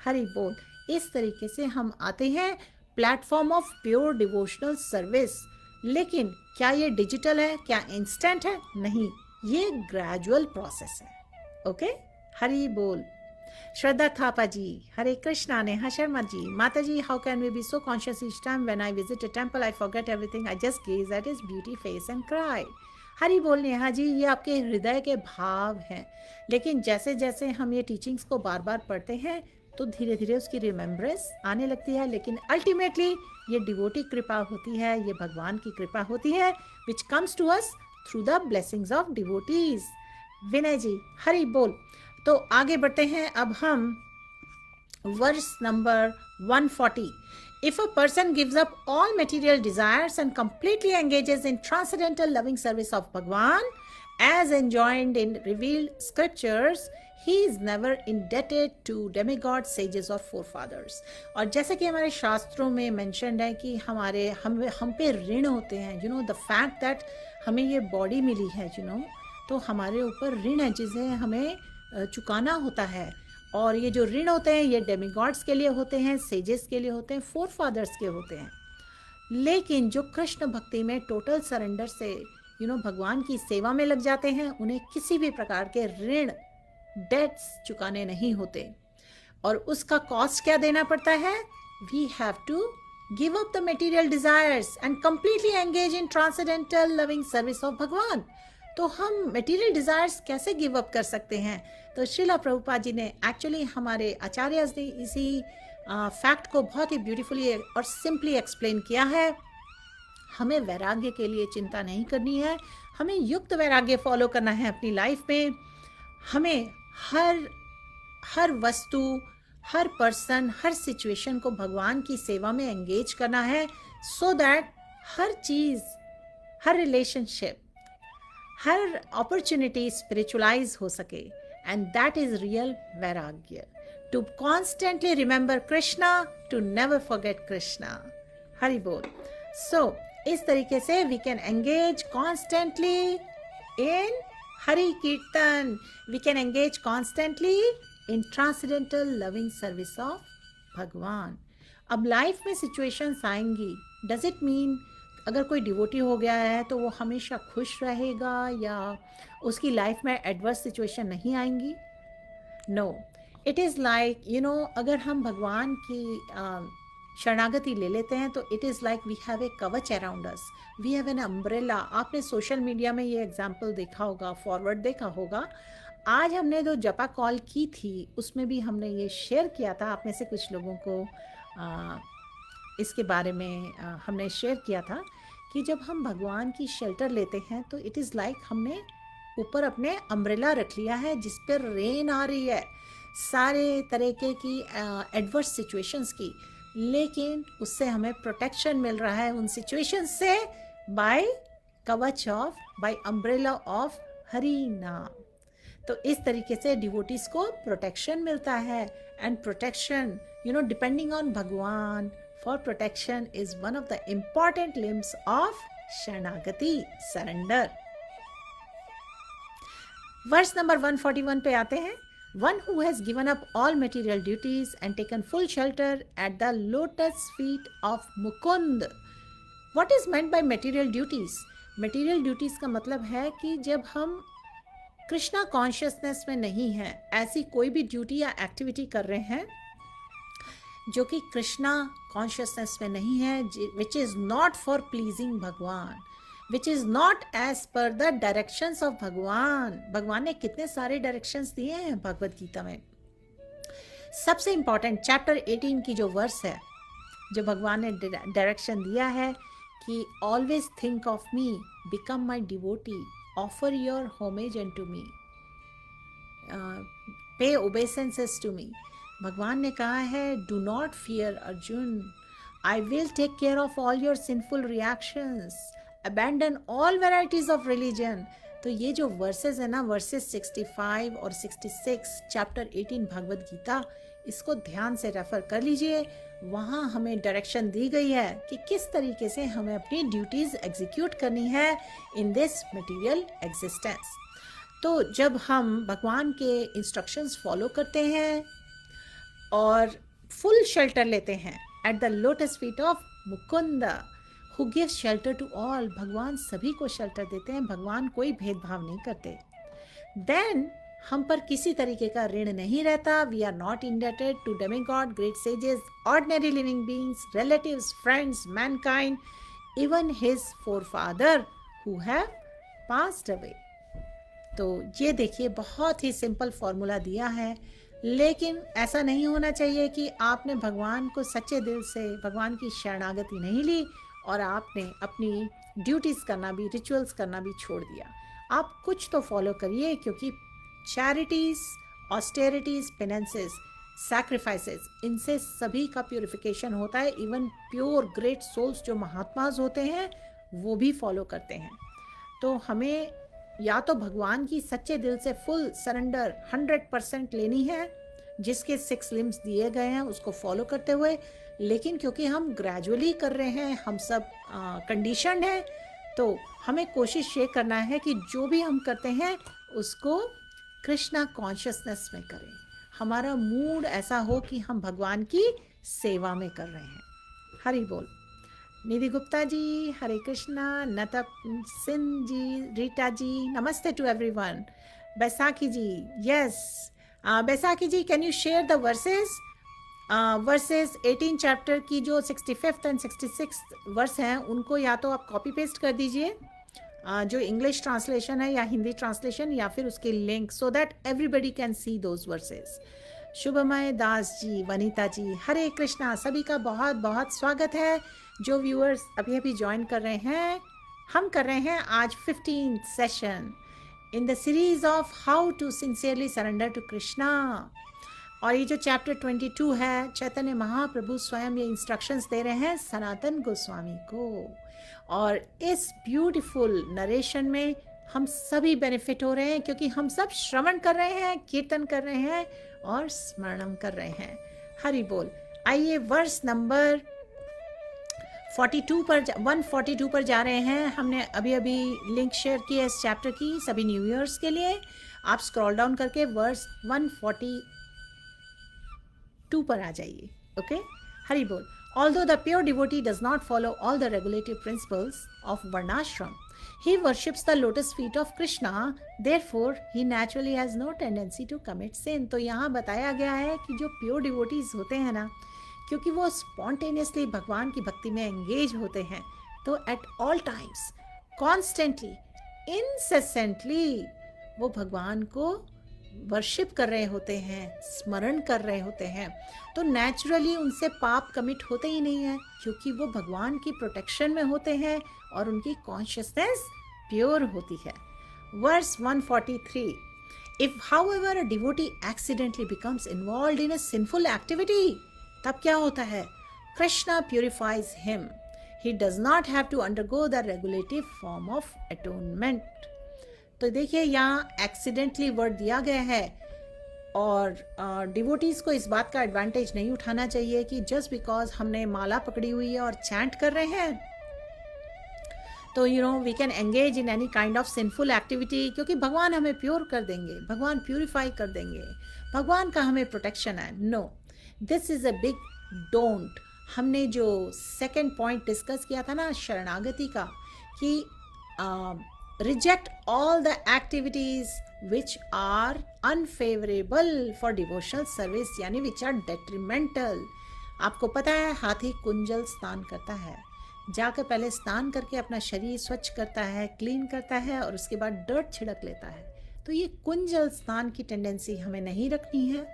हरि बोल. इस तरीके से हम आते हैं platform of pure devotional service. लेकिन क्या ये डिजिटल है? क्या इंस्टेंट है? नहीं, ये ग्रेजुअल प्रोसेस है. ओके, हरि बोल. श्रद्धा थापा जी, हरे कृष्णा. नेहा शर्मा जी, माता जी, how can we be so conscious each time when I visit a temple I forget everything, I just gaze at his beauty face and cry. Hari बोल नेहा जी, ये आपके हृदय के भाव हैं. लेकिन जैसे जैसे हम ये टीचिंग्स को बार बार पढ़ते हैं तो धीरे धीरे उसकी रिमेम्बरेंस आने लगती है. लेकिन अल्टीमेटली ये डिवोटी कृपा होती है, ये भगवान की कृपा होती है which comes to us through the blessings of devotees. Vinay ji, Hari बोल. तो आगे बढ़ते हैं. अब हम verse number 140. If a person gives up all material desires and completely engages in transcendental loving service of Bhagwan, as enjoined in revealed scriptures, he is never indebted to demigods, sages or forefathers. और जैसे कि हमारे शास्त्रों में mentioned है कि हम पे ऋण होते हैं. The fact that हमें ये बॉडी मिली है, तो हमारे ऊपर ऋण है जिसे हमें चुकाना होता है. और ये जो ऋण होते हैं ये डेमिगॉड्स के लिए होते हैं, सेजेस के लिए होते हैं, फोर फादर्स के होते हैं. लेकिन जो कृष्ण भक्ति में टोटल सरेंडर से भगवान की सेवा में लग जाते हैं उन्हें किसी भी प्रकार के ऋण डेट्स चुकाने नहीं होते. और उसका कॉस्ट क्या देना पड़ता है? We have to give up the material desires and completely engage in transcendental loving service of Bhagwan. तो हम मटेरियल डिजायर्स कैसे गिव अप कर सकते हैं? तो श्रीला प्रभुपाद जी ने एक्चुअली हमारे आचार्य ने इसी फैक्ट को बहुत ही ब्यूटीफुली और सिंपली एक्सप्लेन किया है. हमें वैराग्य के लिए चिंता नहीं करनी है, हमें युक्त वैराग्य फॉलो करना है अपनी लाइफ में. हमें हर वस्तु, हर पर्सन, हर सिचुएशन को भगवान की सेवा में एंगेज करना है so that her cheese, her relationship, her opportunity spiritualise हो सके. And that is real vairagya. To constantly remember Krishna, to never forget Krishna. Hari Bol. So, इस तरीके से we can engage constantly in Hari Kirtan. We can engage constantly in transcendental loving service of भगवान. अब life में situations आएंगी. Does it mean अगर कोई devotee हो गया है तो वो हमेशा खुश रहेगा या उसकी लाइफ में एडवर्स सिचुएशन नहीं आएंगी? नो, इट इज़ लाइक अगर हम भगवान की शरणागति ले लेते हैं तो it is like we have a कवच around us, we have an umbrella. आपने सोशल मीडिया में ये एग्जाम्पल देखा होगा, फॉरवर्ड देखा होगा. आज हमने जो जपा कॉल की थी उसमें भी हमने ये शेयर किया था. आप में से कुछ लोगों को इसके बारे में हमने शेयर किया था कि जब हम भगवान की शेल्टर लेते हैं तो इट इज़ लाइक हमने ऊपर अपने अम्ब्रेला रख लिया है जिस पर रेन आ रही है सारे तरीके की एडवर्स सिचुएशंस की. लेकिन उससे हमें प्रोटेक्शन मिल रहा है उन सिचुएशन से by kavach of, by umbrella of Hari naam. तो इस तरीके से डिवोटीज को प्रोटेक्शन मिलता है। एंड प्रोटेक्शन, डिपेंडिंग ऑन भगवान for protection is one of the important limbs of शरणागति, सरेंडर। वर्स नंबर 141 पे आते हैं। One who has given up all material duties and taken full shelter at the lotus feet of Mukund. What is meant by material duties? Material duties का मतलब है कि जब हम कृष्णा कॉन्शियसनेस में नहीं हैं, ऐसी कोई भी ड्यूटी या एक्टिविटी कर रहे हैं जो कि कृष्णा कॉन्शियसनेस में नहीं है, which is not for pleasing भगवान, which is not as per the directions of भगवान। भगवान ने कितने सारे डायरेक्शंस दिए हैं भगवत गीता में। सबसे इंपॉर्टेंट चैप्टर 18 की जो वर्स है, जो भगवान ने डायरेक्शन दिया है कि always think of me, become my devotee, offer your homage and to me, pay obeisances to me. भगवान ने कहा है do not fear Arjun, I will take care of all your sinful reactions, abandon all varieties of religion. तो ये जो versus है ना, versus 65 और 66 चैप्टर 18 भगवत गीता, इसको ध्यान से रेफर कर लीजिए। वहाँ हमें डायरेक्शन दी गई है कि किस तरीके से हमें अपनी ड्यूटीज एग्जीक्यूट करनी है इन दिस मटेरियल एग्जिस्टेंस। तो जब हम भगवान के इंस्ट्रक्शंस फॉलो करते हैं और फुल शेल्टर लेते हैं at the lotus feet of Mukunda who gives shelter to all, भगवान सभी को शेल्टर देते हैं, भगवान कोई भेदभाव नहीं करते। देन हम पर किसी तरीके का ऋण नहीं रहता। We are not indebted to demigod, great sages, ordinary living beings, relatives, friends, mankind, even his forefather who have passed away. तो ये देखिए, बहुत ही सिंपल फॉर्मूला दिया है, लेकिन ऐसा नहीं होना चाहिए कि आपने भगवान को सच्चे दिल से, भगवान की शरणागति नहीं ली और आपने अपनी ड्यूटीज़ करना भी, रिचुअल्स करना भी छोड़ दिया। आप कुछ तो फॉलो करिए, क्योंकि चैरिटीज़, ऑस्टेरिटीज़, पेनेंसेस, सैक्रिफाइसेस, इनसे सभी का प्योरिफिकेशन होता है। इवन प्योर ग्रेट सोल्स जो महात्माज होते हैं वो भी फॉलो करते हैं। तो हमें या तो भगवान की सच्चे दिल से फुल सरेंडर 100% लेनी है, जिसके 6 लिम्स दिए गए हैं उसको फॉलो करते हुए। लेकिन क्योंकि हम ग्रेजुअली कर रहे हैं, हम सब कंडीशनड हैं, तो हमें कोशिश ये करना है कि जो भी हम करते हैं उसको कृष्णा कॉन्शियसनेस में करें। हमारा मूड ऐसा हो कि हम भगवान की सेवा में कर रहे हैं। हरि बोल। निधि गुप्ता जी, Hare Krishna, नतप Singh ji, Rita ji, namaste to everyone. Baisakhi ji, yes, Baisakhi ji, can you share the verses? Verses 18 chapter की जो 65th एंड 66th वर्स हैं, उनको या तो आप कॉपी पेस्ट कर दीजिए, जो इंग्लिश ट्रांसलेशन है या हिंदी ट्रांसलेशन, या फिर उसके link, so that everybody can see those verses. Shubhamay Das ji, Vanita ji, Hare Krishna, सभी का बहुत बहुत स्वागत है। जो व्यूअर्स अभी अभी ज्वाइन कर रहे हैं, हम कर रहे हैं आज 15th session in the series of how to sincerely surrender to Krishna. और ये जो चैप्टर 22 है, चैतन्य महाप्रभु स्वयं ये इंस्ट्रक्शंस दे रहे हैं सनातन गोस्वामी को। और इस ब्यूटीफुल नरेशन में हम सभी बेनिफिट हो रहे हैं, क्योंकि हम सब श्रवण कर रहे हैं, कीर्तन कर रहे हैं और स्मरणम कर रहे हैं। हरि बोल। आइए वर्स नंबर 142 पर जा रहे हैं। हमने अभी अभी लिंक शेयर की है इस चैप्टर की सभी न्यू ईयर्स के लिए। आप स्क्रॉल डाउन करके वर्स 142 पर आ जाइए। ओके, हरि बोल। Although the pure devotee does not follow all the regulative principles of Varnashram, he worships the lotus feet of Krishna, therefore he naturally has no tendency to commit sin. तो यहाँ बताया गया है कि जो प्योर डिवोटीज होते हैं ना, क्योंकि वो स्पॉन्टेनियसली भगवान की भक्ति में एंगेज होते हैं, तो at all times, constantly, incessantly वो भगवान को वर्शिप कर रहे होते हैं, स्मरण कर रहे होते हैं। तो नेचुरली उनसे पाप कमिट होते ही नहीं है, क्योंकि वो भगवान की प्रोटेक्शन में होते हैं और उनकी कॉन्शियसनेस प्योर होती है। Verse 143, if however a devotee accidentally becomes involved in a sinful activity, तब क्या होता है? Krishna purifies him. He does not have to undergo the regulative form of atonement. तो देखिए यहाँ एक्सीडेंटली वर्ड दिया गया है, और डिवोटीज को इस बात का एडवांटेज नहीं उठाना चाहिए कि जस्ट बिकॉज हमने माला पकड़ी हुई है और चैंट कर रहे हैं तो we can engage in any kind of sinful activity, क्योंकि भगवान हमें प्योर कर देंगे, भगवान प्यूरिफाई कर देंगे, भगवान का हमें प्रोटेक्शन है. No, this is a big don't. हमने जो सेकेंड पॉइंट डिस्कस किया था ना शरणागति का, कि reject all the activities which are unfavourable for devotional service, यानी विच आर डेट्रीमेंटल. आपको पता है हाथी कुंजल स्नान करता है, जाकर पहले स्नान करके अपना शरीर स्वच्छ करता है, क्लीन करता है, और उसके बाद डर्ट छिड़क लेता है. तो ये कुंजल स्नान की टेंडेंसी हमें नहीं रखनी है.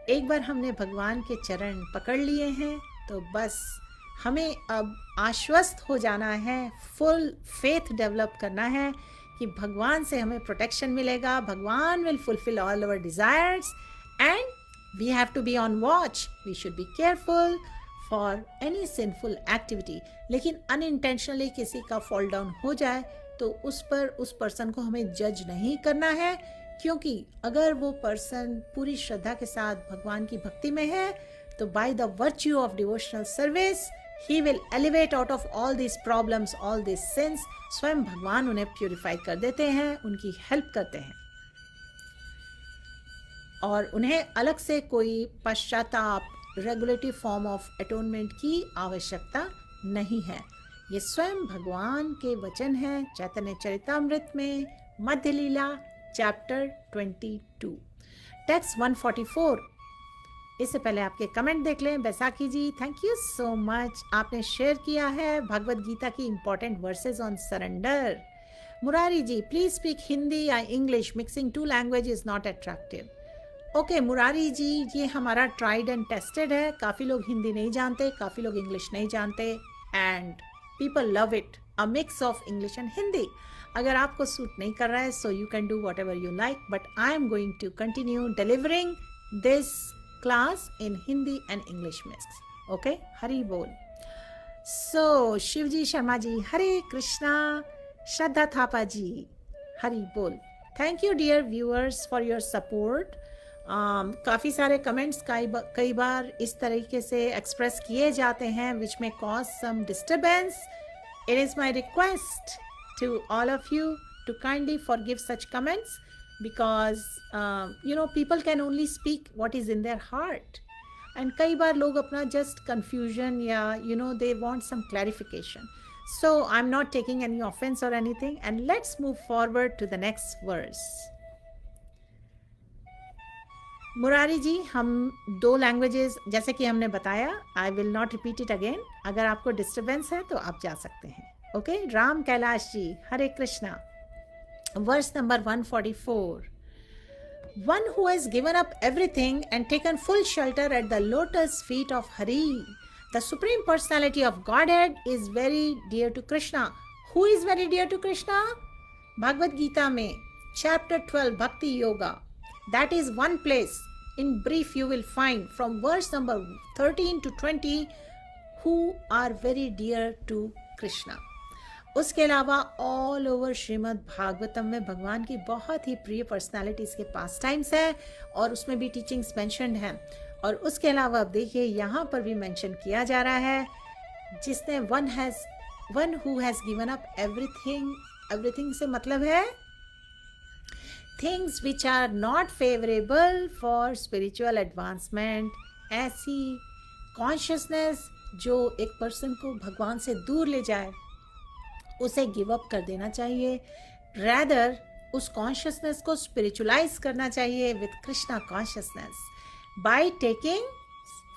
एक बार हमने भगवान के चरण पकड़ लिए हैं तो बस हमें अब आश्वस्त हो जाना है, फुल फेथ डेवलप करना है कि भगवान से हमें प्रोटेक्शन मिलेगा, Bhagwan will fulfil all our desires, and we have to be on watch. We should be careful for any sinful activity. लेकिन अनइंटेंशनली किसी का फॉल डाउन हो जाए तो उस पर्सन को हमें जज नहीं करना है, क्योंकि अगर वो पर्सन पूरी श्रद्धा के साथ भगवान की भक्ति में है तो by the virtue of devotional service he will elevate out of all this problems, all this since. स्वयं भगवान उन्हें प्यूरिफाई कर देते हैं, उनकी हेल्प करते हैं, और उन्हें अलग से कोई पश्चाताप, रेगुलेटिव फॉर्म ऑफ अटोनमेंट की आवश्यकता नहीं है. ये स्वयं भगवान के वचन हैं चैतन्य चरितामृत में मध्य लीला चैप्टर 22 टेक्स्ट 144. इससे पहले आपके कमेंट देख लें. Baisakhi ji, thank you so much, आपने शेयर किया है भगवत गीता की important verses on surrender. Murari ji, please speak Hindi या English, mixing two language is not attractive. Okay Murari ji, ये हमारा ट्राइड एंड टेस्टेड है. काफ़ी लोग हिंदी नहीं जानते, काफ़ी लोग इंग्लिश नहीं जानते, and people love it, a mix of English and Hindi. अगर आपको सूट नहीं कर रहा है so you can do whatever you like, but I am going to continue delivering this class in Hindi and English mix. Okay, Hari बोल. So Shivji Sharma ji, Hare Krishna. Shraddha Thapa ji, Hari bol. Thank you dear viewers for your support. काफ़ी सारे comments कई बार इस तरीके से express किए जाते हैं विच में cause some disturbance. It is my request to all of you to kindly forgive such comments, because people can only speak what is in their heart, and कई बार लोग अपना just confusion या they want some clarification. So I'm not taking any offense or anything, and let's move forward to the next verse. Murari जी, हम 2 languages जैसे कि हमने बताया, I will not repeat it again. अगर आपको डिस्टर्बेंस है तो आप जा सकते हैं. Okay, Ram Kailash ji, Hare Krishna. Verse number 144. One who has given up everything and taken full shelter at the lotus feet of Hari, the Supreme Personality of Godhead, is very dear to Krishna. Who is very dear to Krishna? Bhagavad Gita में chapter 12 Bhakti Yoga. That is one place. In brief, you will find from verse number 13 to 20 who are very dear to Krishna. उसके अलावा all over Shrimad Bhagavatam में भगवान की बहुत ही प्रिय personalities के पास times है, और उसमें भी टीचिंग्स मेंशन्ड हैं. और उसके अलावा अब देखिए यहाँ पर भी मेंशन किया जा रहा है, जिसने one who has given up everything. Everything से मतलब है things which are not favourable for spiritual advancement. ऐसी कॉन्शियसनेस जो एक पर्सन को भगवान से दूर ले जाए, उसे गिव अप कर देना चाहिए. रैदर उस कॉन्शियसनेस को स्पिरिचुअलाइज करना चाहिए with Krishna consciousness by taking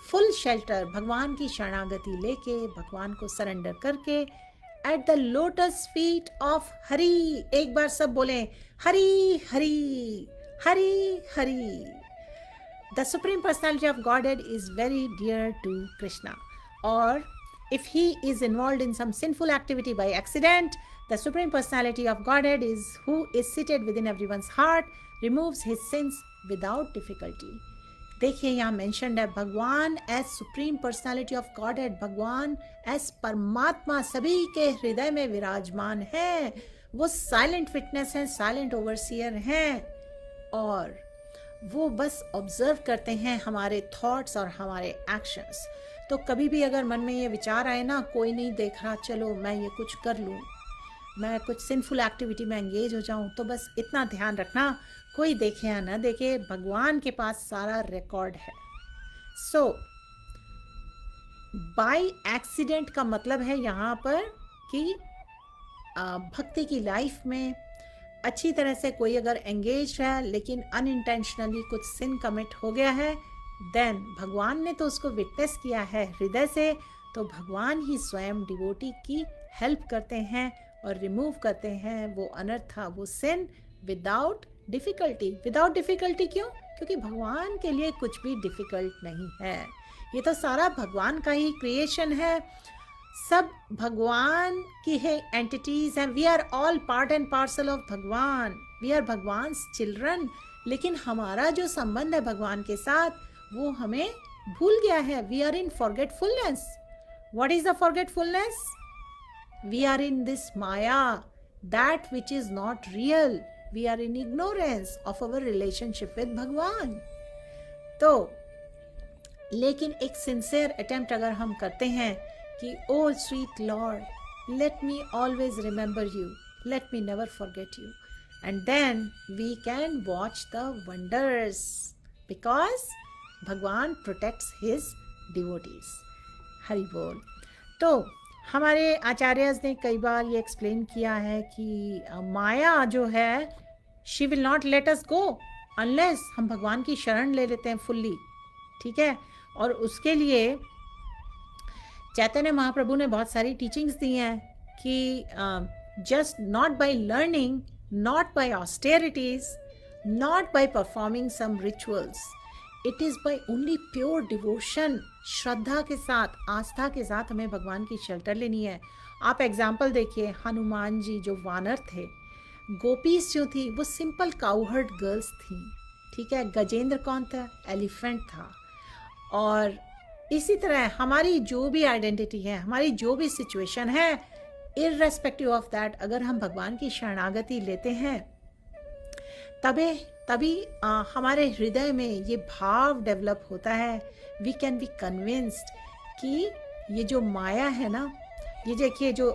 full shelter. भगवान की शरणागति लेके, भगवान को सरेंडर करके at the lotus feet of Hari. एक बार सब बोलें, Hari Hari Hari Hari. The supreme personality of godhead is very dear to Krishna. और if he is involved in some sinful activity by accident, the Supreme Personality of Godhead who is seated within everyone's heart, removes his sins without difficulty. देखिए यहाँ mentioned है भगवान as supreme personality of godhead, भगवान as परमात्मा सभी के हृदय में विराजमान है। वो साइलेंट विटनेस हैं, साइलेंट ओवरसियर हैं, और वो बस ऑब्जर्व करते हैं हमारे थॉट्स और हमारे एक्शंस। तो कभी भी अगर मन में ये विचार आए ना, कोई नहीं देख रहा, चलो मैं ये कुछ कर लूँ, मैं कुछ सिंफुल एक्टिविटी में एंगेज हो जाऊं, तो बस इतना ध्यान रखना, कोई देखे या ना देखे, भगवान के पास सारा रिकॉर्ड है। सो बाय एक्सीडेंट का मतलब है यहाँ पर कि भक्ति की लाइफ में अच्छी तरह से कोई अगर एंगेज है लेकिन अनइंटेंशनली कुछ सिन कमिट हो गया है, देन भगवान ने तो उसको विटनेस किया है हृदय से, तो भगवान ही स्वयं डिवोटी की हेल्प करते हैं और रिमूव करते हैं वो अनर्था, वो सिन विदाउट डिफिकल्टी। विदाउट डिफिकल्टी क्यों? क्योंकि भगवान के लिए कुछ भी डिफिकल्ट नहीं है, ये तो सारा भगवान का ही क्रिएशन है, सब भगवान की है एंटिटीज हैं। We are all part and parcel of Bhagwan, we are Bhagwan's children. लेकिन हमारा जो संबंध है भगवान के साथ वो हमें भूल गया है। We are in forgetfulness. What is the forgetfulness? We are in this maya, that which is not real. We are in ignorance of our relationship with Bhagwan. तो लेकिन एक सिंसियर अटेम्प्ट अगर हम करते हैं कि O sweet Lord, let me always remember you, let me never forget you, and then we can watch the wonders, because भगवान protects his devotees. Hari बोल। तो हमारे आचार्यज ने कई बार ये एक्सप्लेन किया है कि माया जो है, she will not let us go unless हम भगवान की शरण ले लेते हैं फुल्ली, ठीक है। और उसके लिए चैतन्य महाप्रभु ने बहुत सारी टीचिंग्स दी हैं कि just not by learning, not by austerities, not by performing some rituals, it is by only pure devotion, श्रद्धा के साथ, आस्था के साथ हमें भगवान की शेल्टर लेनी है। आप एग्जाम्पल देखिए, हनुमान जी जो वानर थे, गोपीस जो थी वो सिंपल काउहर्ड गर्ल्स थी, ठीक है। गजेंद्र कौन था? एलिफेंट था। और इसी तरह हमारी जो भी आइडेंटिटी है, हमारी जो भी सिचुएशन है, इररेस्पेक्टिव ऑफ दैट, अगर हम भगवान की शरणागति लेते हैं तभी हमारे हृदय में ये भाव डेवलप होता है। वी कैन बी कन्विंस्ड कि ये जो माया है ना, ये देखिए जो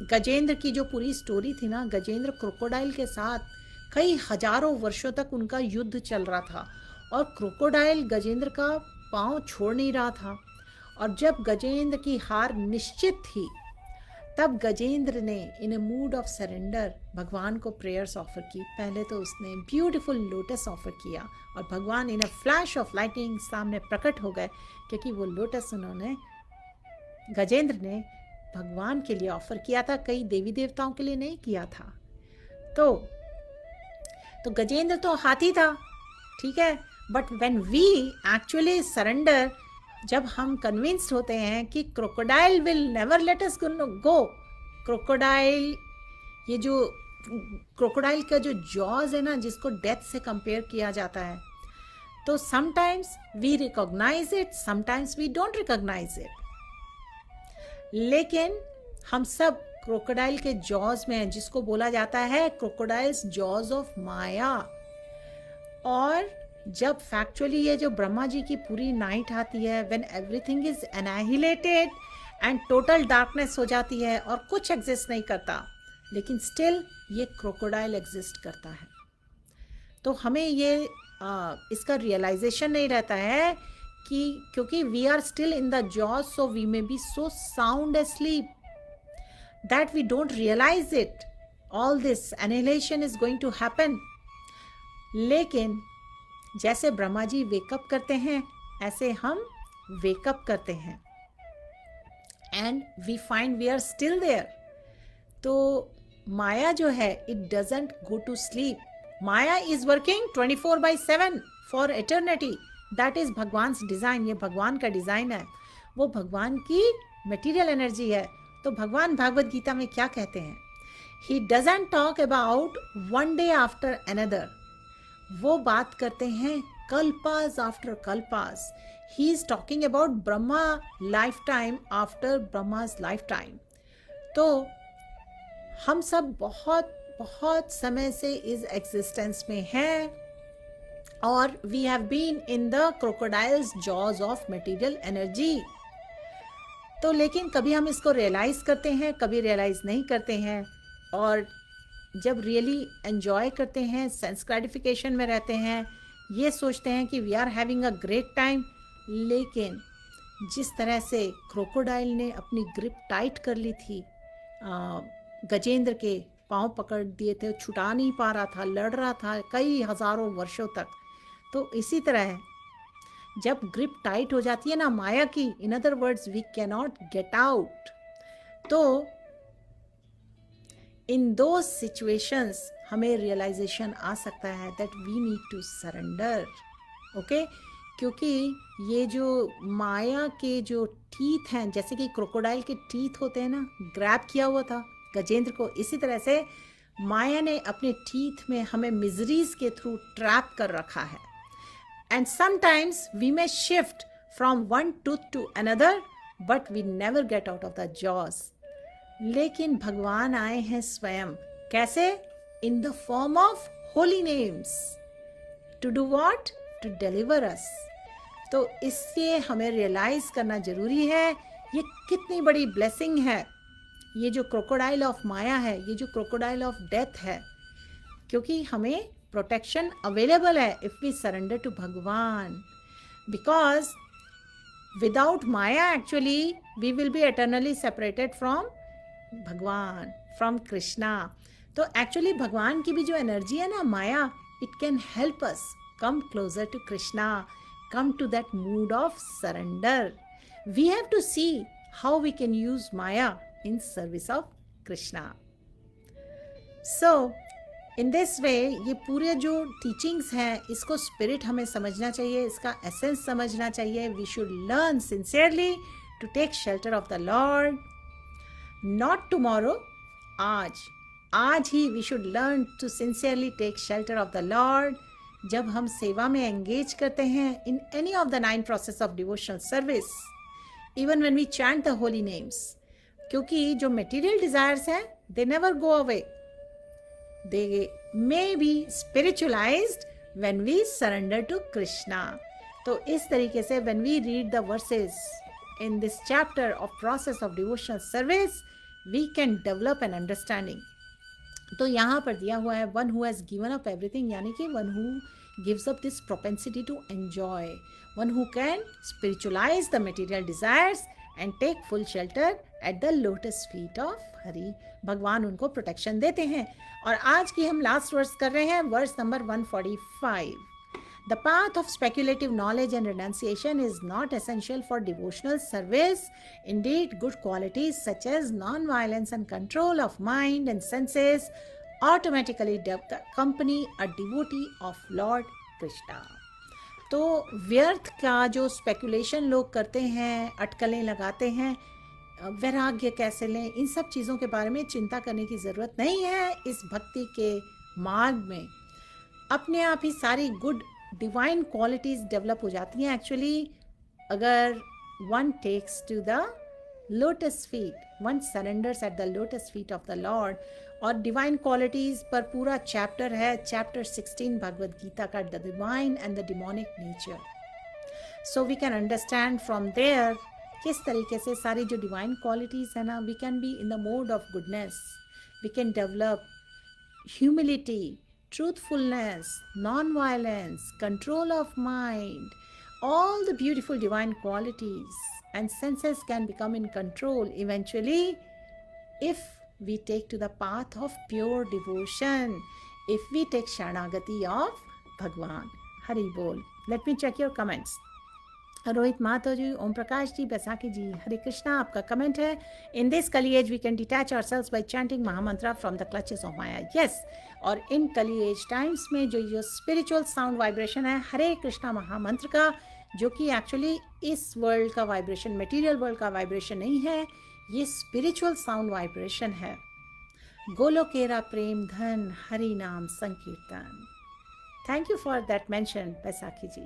गजेंद्र की जो पूरी स्टोरी थी ना, गजेंद्र क्रोकोडाइल के साथ कई हजारों वर्षों तक उनका युद्ध चल रहा था और क्रोकोडाइल गजेंद्र का पांव छोड़ नहीं रहा था। और जब गजेंद्र की हार निश्चित थी, तब गजेंद्र ने इन ए मूड ऑफ सरेंडर भगवान को प्रेयर्स ऑफर की। पहले तो उसने ब्यूटीफुल लोटस ऑफर किया और भगवान इन ए फ्लैश ऑफ लाइटिंग सामने प्रकट हो गए, क्योंकि वो लोटस उन्होंने, गजेंद्र ने भगवान के लिए ऑफर किया था, कई देवी देवताओं के लिए नहीं किया था। तो गजेंद्र तो हाथी था, ठीक है। But when we actually surrender, जब हम कन्विंस्ड होते हैं कि crocodile will never let us go, crocodile, ये जो क्रोकोडाइल का जो जॉज है ना, जिसको डेथ से कंपेयर किया जाता है, तो sometimes we recognise it, sometimes we don't recognise it, लेकिन हम सब क्रोकोडाइल के जॉज में हैं, जिसको बोला जाता है क्रोकोडाइल्स जॉज ऑफ माया। और जब फैक्चुअली ये जो ब्रह्मा जी की पूरी नाइट आती है, when everything is annihilated and total darkness हो जाती है और कुछ एग्जिस्ट नहीं करता, लेकिन स्टिल ये क्रोकोडाइल एग्जिस्ट करता है। तो हमें ये इसका रियलाइजेशन नहीं रहता है कि क्योंकि we are still in the jaws, so we may be so sound asleep that we don't realize it, all this annihilation is going to happen। लेकिन जैसे ब्रह्मा जी वेकअप करते हैं, ऐसे हम वेकअप करते हैं and we find we are still there. तो माया जो है, it doesn't go to sleep, maya is working 24/7 for eternity. That is Bhagwan design, ये भगवान का डिजाइन है, वो भगवान की मटेरियल एनर्जी है। तो भगवान भागवत गीता में क्या कहते हैं? He doesn't talk about one day after another, वो बात करते हैं kalpas after kalpas. He is talking about Brahma lifetime after Brahma's lifetime. तो हम सब बहुत बहुत समय से इस एग्जिस्टेंस में हैं और we have been in the crocodile's jaws of material energy. तो लेकिन कभी हम इसको रियलाइज करते हैं, कभी रियलाइज नहीं करते हैं. और जब रियली एंजॉय करते हैं, सेंस ग्रेटिफिकेशन में रहते हैं, ये सोचते हैं कि we are having a great time, लेकिन जिस तरह से क्रोकोडाइल ने अपनी ग्रिप टाइट कर ली थी, गजेंद्र के पांव पकड़ दिए थे, छुटा नहीं पा रहा था, लड़ रहा था कई हजारों वर्षों तक. तो इसी तरह जब ग्रिप टाइट हो जाती है ना माया की, in other words we cannot get out, तो इन दो सिचुएशंस हमें रियलाइजेशन आ सकता है that we need to surrender. Okay, क्योंकि ये जो माया के जो टीथ हैं, जैसे कि क्रोकोडाइल के टीथ होते हैं ना, ग्रैब किया हुआ था गजेंद्र को, इसी तरह से माया ने अपने टीथ में हमें मिजरीज के थ्रू ट्रैप कर रखा है. And sometimes we may shift from one tooth to another, but we never get out of the jaws. लेकिन भगवान आए हैं स्वयं. कैसे? In the form of holy names. To do what? To deliver us. तो इसलिए हमें रियलाइज करना जरूरी है ये कितनी बड़ी ब्लेसिंग है, ये जो क्रोकोडाइल ऑफ माया है, ये जो क्रोकोडाइल ऑफ डेथ है, क्योंकि हमें प्रोटेक्शन अवेलेबल है इफ वी सरेंडर टू भगवान. Because without Maya actually we will be eternally separated from भगवान, फ्रॉम कृष्णा. तो एक्चुअली भगवान की भी जो एनर्जी है ना Maya, it can help us come closer to Krishna, come to that mood of surrender. We have to see how we can use Maya in service of Krishna. So in this way ये पूरे जो टीचिंग्स हैं इसको स्पिरिट हमें समझना चाहिए, इसका एसेंस समझना चाहिए. We should learn sincerely to take shelter of the lord. Not tomorrow, आज ही we should learn to sincerely take shelter of the Lord. जब हम सेवा में engage करते हैं in any of the 9 process of devotional service, even when we chant the holy names, क्योंकि जो material desires हैं they never go away. They may be spiritualized when we surrender to Krishna. तो इस तरीके से when we read the verses in this chapter of process of devotional service, we can develop an understanding. तो यहाँ पर दिया हुआ है one who has given up everything, यानी कि one who gives up this propensity to enjoy, one who can spiritualize the material desires and take full shelter at the lotus feet of Hari. भगवान उनको protection देते हैं. और आज की हम लास्ट वर्स कर रहे हैं, verse number 145. The path of speculative knowledge and renunciation is not essential for devotional service. Indeed, good qualities such as non-violence and control of mind and senses automatically accompany a devotee of Lord Krishna. तो व्यर्थ का जो speculation लोग करते हैं, अटकलें लगाते हैं, वैराग्य कैसे लें, इन सब चीज़ों के बारे में चिंता करने की ज़रूरत नहीं है. इस भक्ति के मार्ग में अपने आप ही सारी गुड डिवाइन क्वालिटीज डेवलप हो जाती हैं. एक्चुअली अगर one takes to the lotus feet, one surrenders at the lotus feet of the lord. और डिवाइन क्वालिटीज पर पूरा चैप्टर है, चैप्टर 16 भगवद गीता का, the divine and the demonic nature. So we can understand from there किस तरीके से सारी जो डिवाइन क्वालिटीज है ना, we can be in the mode of goodness, we can develop humility, truthfulness, non-violence, control of mind, all the beautiful divine qualities, and senses can become in control eventually if we take to the path of pure devotion, if we take Sharanagati of Bhagwan. Hari Bol. Let me check your comments. Rohit Mathur ji, Om Prakash ji, Baisakhi ji, Hare Krishna. आपका comment है, in this Kali age we can detach ourselves by chanting Mahamantra from the clutches of Maya. Yes, और in कली as times में जो spiritual sound vibration है हरे कृष्णा महामंत्र का, जो कि एक्चुअली इस वर्ल्ड का वाइब्रेशन, मटेरियल वर्ल्ड का वाइब्रेशन नहीं है, ये स्पिरिचुअल साउंड वाइब्रेशन है. गोलोकेरा प्रेम धन हरि नाम संकीर्तन. Thank you for that mention Baisakhi ji.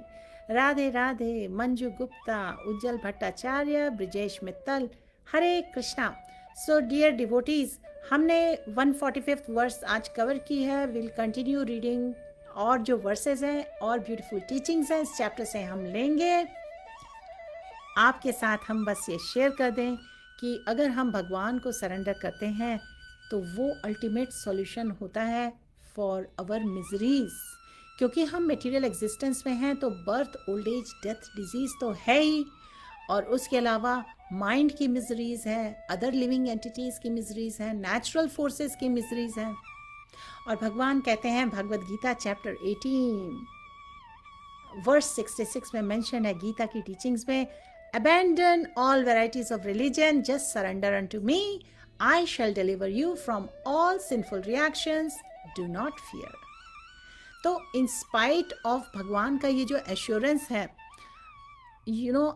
Radhe Radhe. Manju Gupta, Ujjwal Bhattacharya, Brijesh Mittal. Hare Krishna. So dear devotees, हमने 145th वर्स आज कवर की है. Will continue reading. और जो वर्सेस हैं और ब्यूटीफुल टीचिंग्स हैं इस चैप्टर से हम लेंगे. आपके साथ हम बस ये शेयर कर दें कि अगर हम भगवान को सरेंडर करते हैं तो वो अल्टीमेट सॉल्यूशन होता है फॉर आवर मिजरीज. क्योंकि हम मटेरियल एग्जिस्टेंस में हैं तो birth, old age, death, disease तो है ही, और उसके अलावा माइंड की मिजरीज है, अदर लिविंग एंटिटीज की मिजरीज हैं, नेचुरल फोर्सेस की मिजरीज हैं. और भगवान कहते हैं भगवद गीता चैप्टर 18 वर्स 66 में मेंशन है गीता की टीचिंग्स में, abandon all varieties of religion, just surrender unto me, I shall deliver you from all sinful reactions, do not fear. तो इन स्पाइट ऑफ भगवान का ये जो एश्योरेंस है,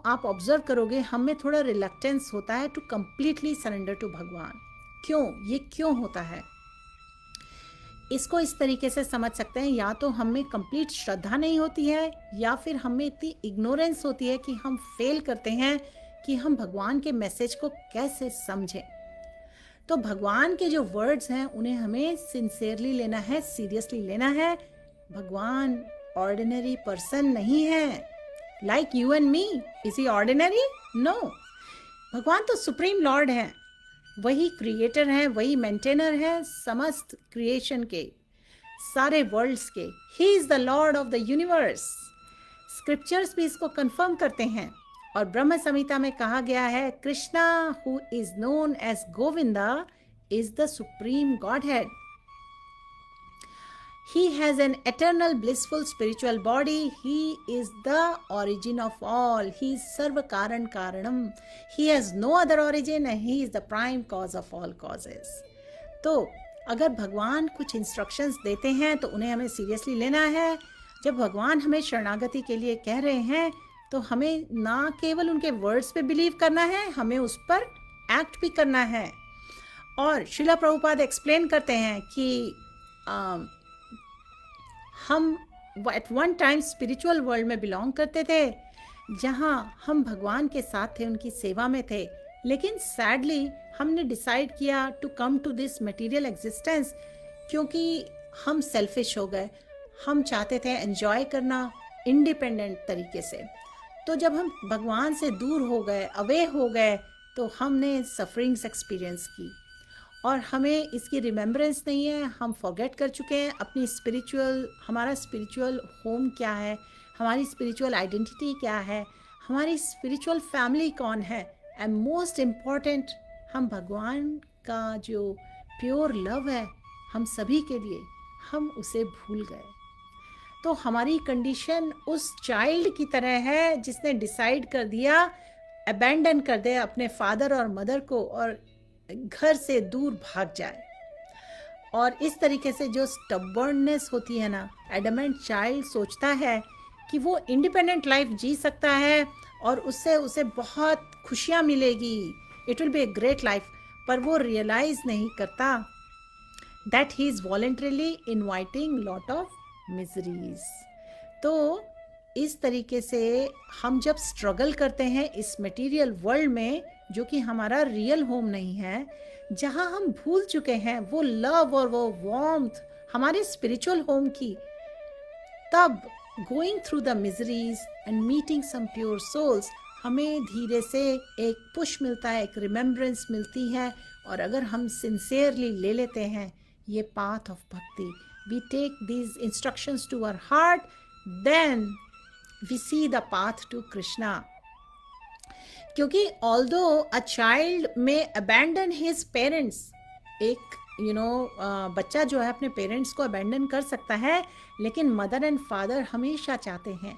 आप ऑब्जर्व करोगे हम में थोड़ा रिलक्टेंस होता है टू कंप्लीटली सरेंडर टू भगवान. ये क्यों होता है? इसको इस तरीके से समझ सकते हैं, या तो हम में कंप्लीट श्रद्धा नहीं होती है, या फिर हम में इतनी इग्नोरेंस होती है कि हम फेल करते हैं कि हम भगवान के मैसेज को कैसे समझें. तो भगवान के जो वर्ड्स हैं उन्हें हमें सिंसियरली लेना है, सीरियसली लेना है. भगवान ऑर्डिनरी पर्सन नहीं है. Like you and me, is he ordinary? No. भगवान तो सुप्रीम लॉर्ड है, वही क्रिएटर हैं, वही मेंटेनर हैं समस्त क्रिएशन के, सारे वर्ल्ड्स के. He is the Lord of the universe. Scriptures भी इसको कंफर्म करते हैं. और ब्रह्म संहिता में कहा गया है Krishna who is known as Govinda is the supreme godhead. He has an eternal blissful spiritual body. He is the origin of all. He is Sarva Karan Karanam. He has no other origin and he is the prime cause of all causes. तो अगर भगवान कुछ instructions देते हैं तो उन्हें हमें seriously लेना है. जब भगवान हमें शरणागति के लिए कह रहे हैं तो हमें ना केवल उनके वर्ड्स पे बिलीव करना है, हमें उस पर एक्ट भी करना है. और श्रीला प्रभुपाद एक्सप्लेन करते हैं कि हम at one time spiritual world में बिलोंग करते थे जहाँ हम भगवान के साथ थे, उनकी सेवा में थे. लेकिन सैडली हमने डिसाइड किया to come to this material existence क्योंकि हम सेल्फिश हो गए. हम चाहते थे एंजॉय करना इंडिपेंडेंट तरीके से. तो जब हम भगवान से दूर हो गए, अवे हो गए, तो हमने सफरिंग्स एक्सपीरियंस की और हमें इसकी रिमेम्बरेंस नहीं है. हम फॉरगेट कर चुके हैं हमारा स्पिरिचुअल होम क्या है, हमारी स्पिरिचुअल आइडेंटिटी क्या है, हमारी स्पिरिचुअल फैमिली कौन है, एंड मोस्ट इम्पॉर्टेंट हम भगवान का जो प्योर लव है हम सभी के लिए, हम उसे भूल गए. तो हमारी कंडीशन उस चाइल्ड की तरह है जिसने डिसाइड कर दिया अबैंडन कर दे अपने फादर और मदर को और घर से दूर भाग जाए. और इस तरीके से जो स्टबर्ननेस होती है ना, एडमेंट चाइल्ड सोचता है कि वो इंडिपेंडेंट लाइफ जी सकता है और उससे उसे बहुत खुशियाँ मिलेगी, it will be a great life. पर वो रियलाइज नहीं करता that he is voluntarily inviting lot of miseries. तो इस तरीके से हम जब स्ट्रगल करते हैं इस मटेरियल वर्ल्ड में जो कि हमारा रियल होम नहीं है, जहाँ हम भूल चुके हैं वो लव और वो वार्मथ हमारे स्पिरिचुअल होम की, तब going through the miseries and meeting some pure souls हमें धीरे से एक पुश मिलता है, एक रिमेम्बरेंस मिलती है. और अगर हम सिंसियरली ले लेते हैं ये path of bhakti, we take these instructions to our heart, then we see the path to Krishna. क्योंकि although a child may abandon his parents, एक बच्चा जो है अपने पेरेंट्स को अबैंडन कर सकता है, लेकिन मदर एंड फादर हमेशा चाहते हैं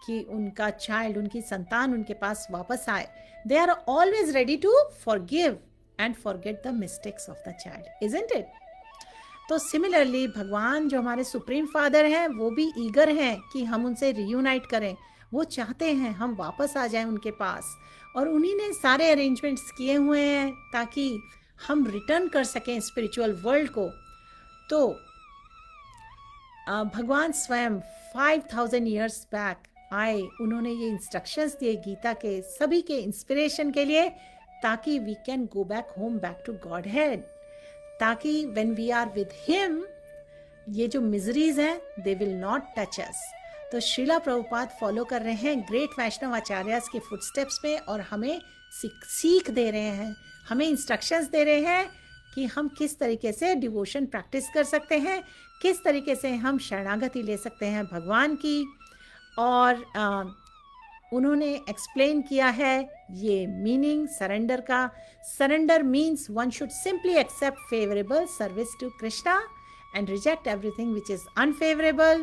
कि उनका चाइल्ड, उनकी संतान उनके पास वापस आए. They are always ready to forgive and forget the mistakes of the child, isn't it? तो सिमिलरली भगवान जो हमारे सुप्रीम फादर हैं वो भी ईगर हैं कि हम उनसे रियूनाइट करें. वो चाहते हैं हम वापस आ जाएं उनके पास, और उन्हीं ने सारे अरेंजमेंट्स किए हुए हैं ताकि हम रिटर्न कर सकें स्पिरिचुअल वर्ल्ड को. तो भगवान स्वयं 5000 ईयर्स बैक आए, उन्होंने ये इंस्ट्रक्शंस दिए गीता के सभी के इंस्पिरेशन के लिए, ताकि we can go back home, back to godhead, ताकि when we are with him ये जो मिजरीज हैं they will not touch us. तो श्रीला प्रभुपाद फॉलो कर रहे हैं ग्रेट वैष्णव आचार्यस के फुटस्टेप्स में, और हमें सीख दे रहे हैं, हमें इंस्ट्रक्शंस दे रहे हैं कि हम किस तरीके से डिवोशन प्रैक्टिस कर सकते हैं, किस तरीके से हम शरणागति ले सकते हैं भगवान की। और उन्होंने एक्सप्लेन किया है ये मीनिंग सरेंडर का। Surrender means one should simply accept favourable service to Krishna and reject everything which is unfavorable,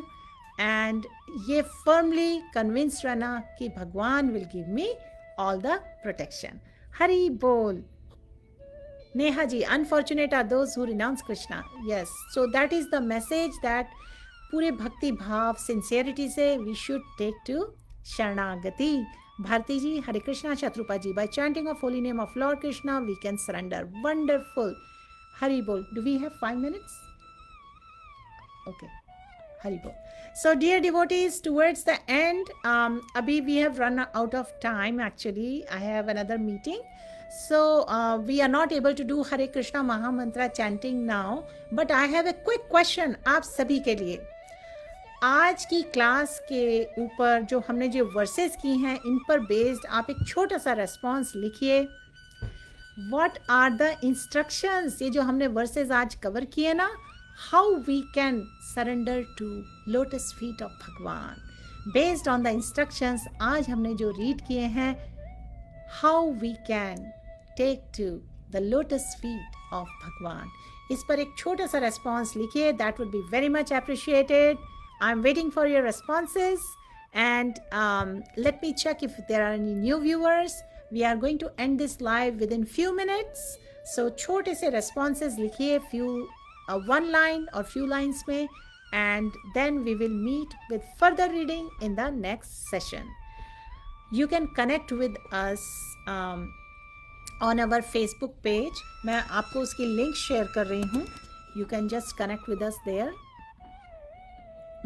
and ये firmly convinced रहना कि भगवान will give me all the protection. Hari बोल। नेहा जी, unfortunate are those who renounce Krishna. Yes, so that is the message that पूरे भक्ति भाव sincerity से we should take to शरणागति। भारती जी, हरे कृष्णा। शत्रुपा जी, by chanting of holy name of Lord Krishna we can surrender. Wonderful. Hari बोल। Do we have 5 minutes? Okay, Haribol. So dear devotees, towards the end, abhi we have run out of time. Actually, I have another meeting, so we are not able to do Hare Krishna Maha Mantra chanting now. But I have a quick question आप सभी के लिए। आज की class के ऊपर जो हमने जो वर्सेस की हैं, इन पर बेस्ड आप एक छोटा सा रेस्पॉन्स लिखिए। What are the instructions? ये जो हमने वर्सेस आज कवर किए ना, how we can surrender to lotus feet of भगवान, based on the instructions आज हमने जो read किए हैं, how we can take to the lotus feet of भगवान, इस पर एक छोटा सा response लिखिए। That would be very much appreciated. I'm waiting for your responses, and let me check if there are any new viewers. We are going to end this live within few minutes, so छोटे से responses लिखिए, few one line or few lines में, and then we will meet with further reading in the next session. You can connect with us on our Facebook page. मैं आपको उसकी link share कर रही हूँ. You can just connect with us there.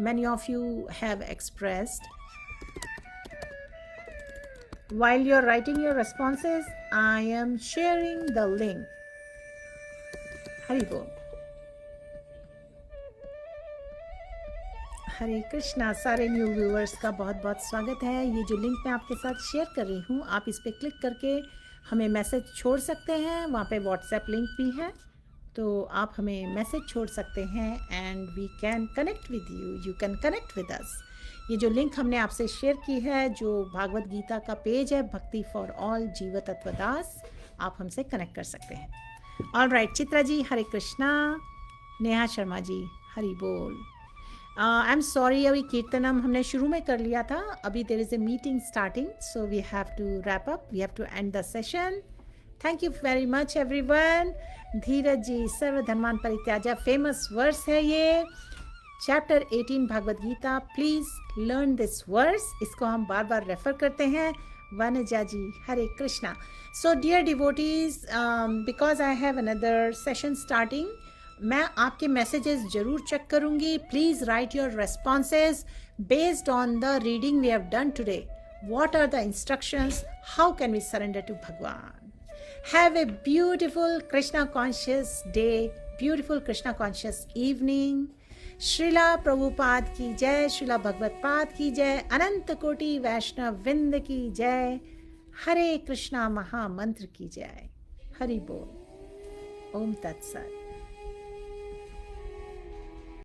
Many of you have expressed. While you're writing your responses, I am sharing the link. Haribol. हरे कृष्णा। सारे new viewers का बहुत बहुत स्वागत है। ये जो लिंक मैं आपके साथ शेयर कर रही हूँ, आप इस पर क्लिक करके हमें मैसेज छोड़ सकते हैं। वहाँ पे व्हाट्सएप लिंक भी है, तो आप हमें मैसेज छोड़ सकते हैं, and we can connect with you, you can connect with us. ये जो लिंक हमने आपसे शेयर की है, जो भागवत गीता का पेज है, भक्ति फॉर ऑल जीव तत्वदास, आप हमसे कनेक्ट कर सकते हैं। All right, Chitra ji Hare Krishna. नेहा शर्मा जी हरि बोल। आई एम सॉरी, अभी कीर्तनम हमने शुरू में कर लिया था, अभी there is a meeting starting, so we have to wrap up, we have to end the session. Thank you very much everyone. Dheeraj ji, सर्वधर्मान परित्याज्य, फेमस वर्स है ये, chapter 18 Bhagavad Gita. Please learn this verse, इसको हम बार बार रेफर करते हैं। Vanaja ji Hare Krishna. So dear devotees, because I have another session starting, मैं आपके मैसेजेस जरूर चेक करूंगी। Please right your responses based on the reading we have done today. What are the instructions, how can we surrender to भगवान। Have a beautiful Krishna conscious day, beautiful Krishna conscious evening. Srila Prabhupada की जय, श्रीला भगवत पाद की जय, अनंत कोटि वैष्णव विंद की जय, हरे कृष्णा महामंत्र की जय। हरि बोल। ओम तत्सत।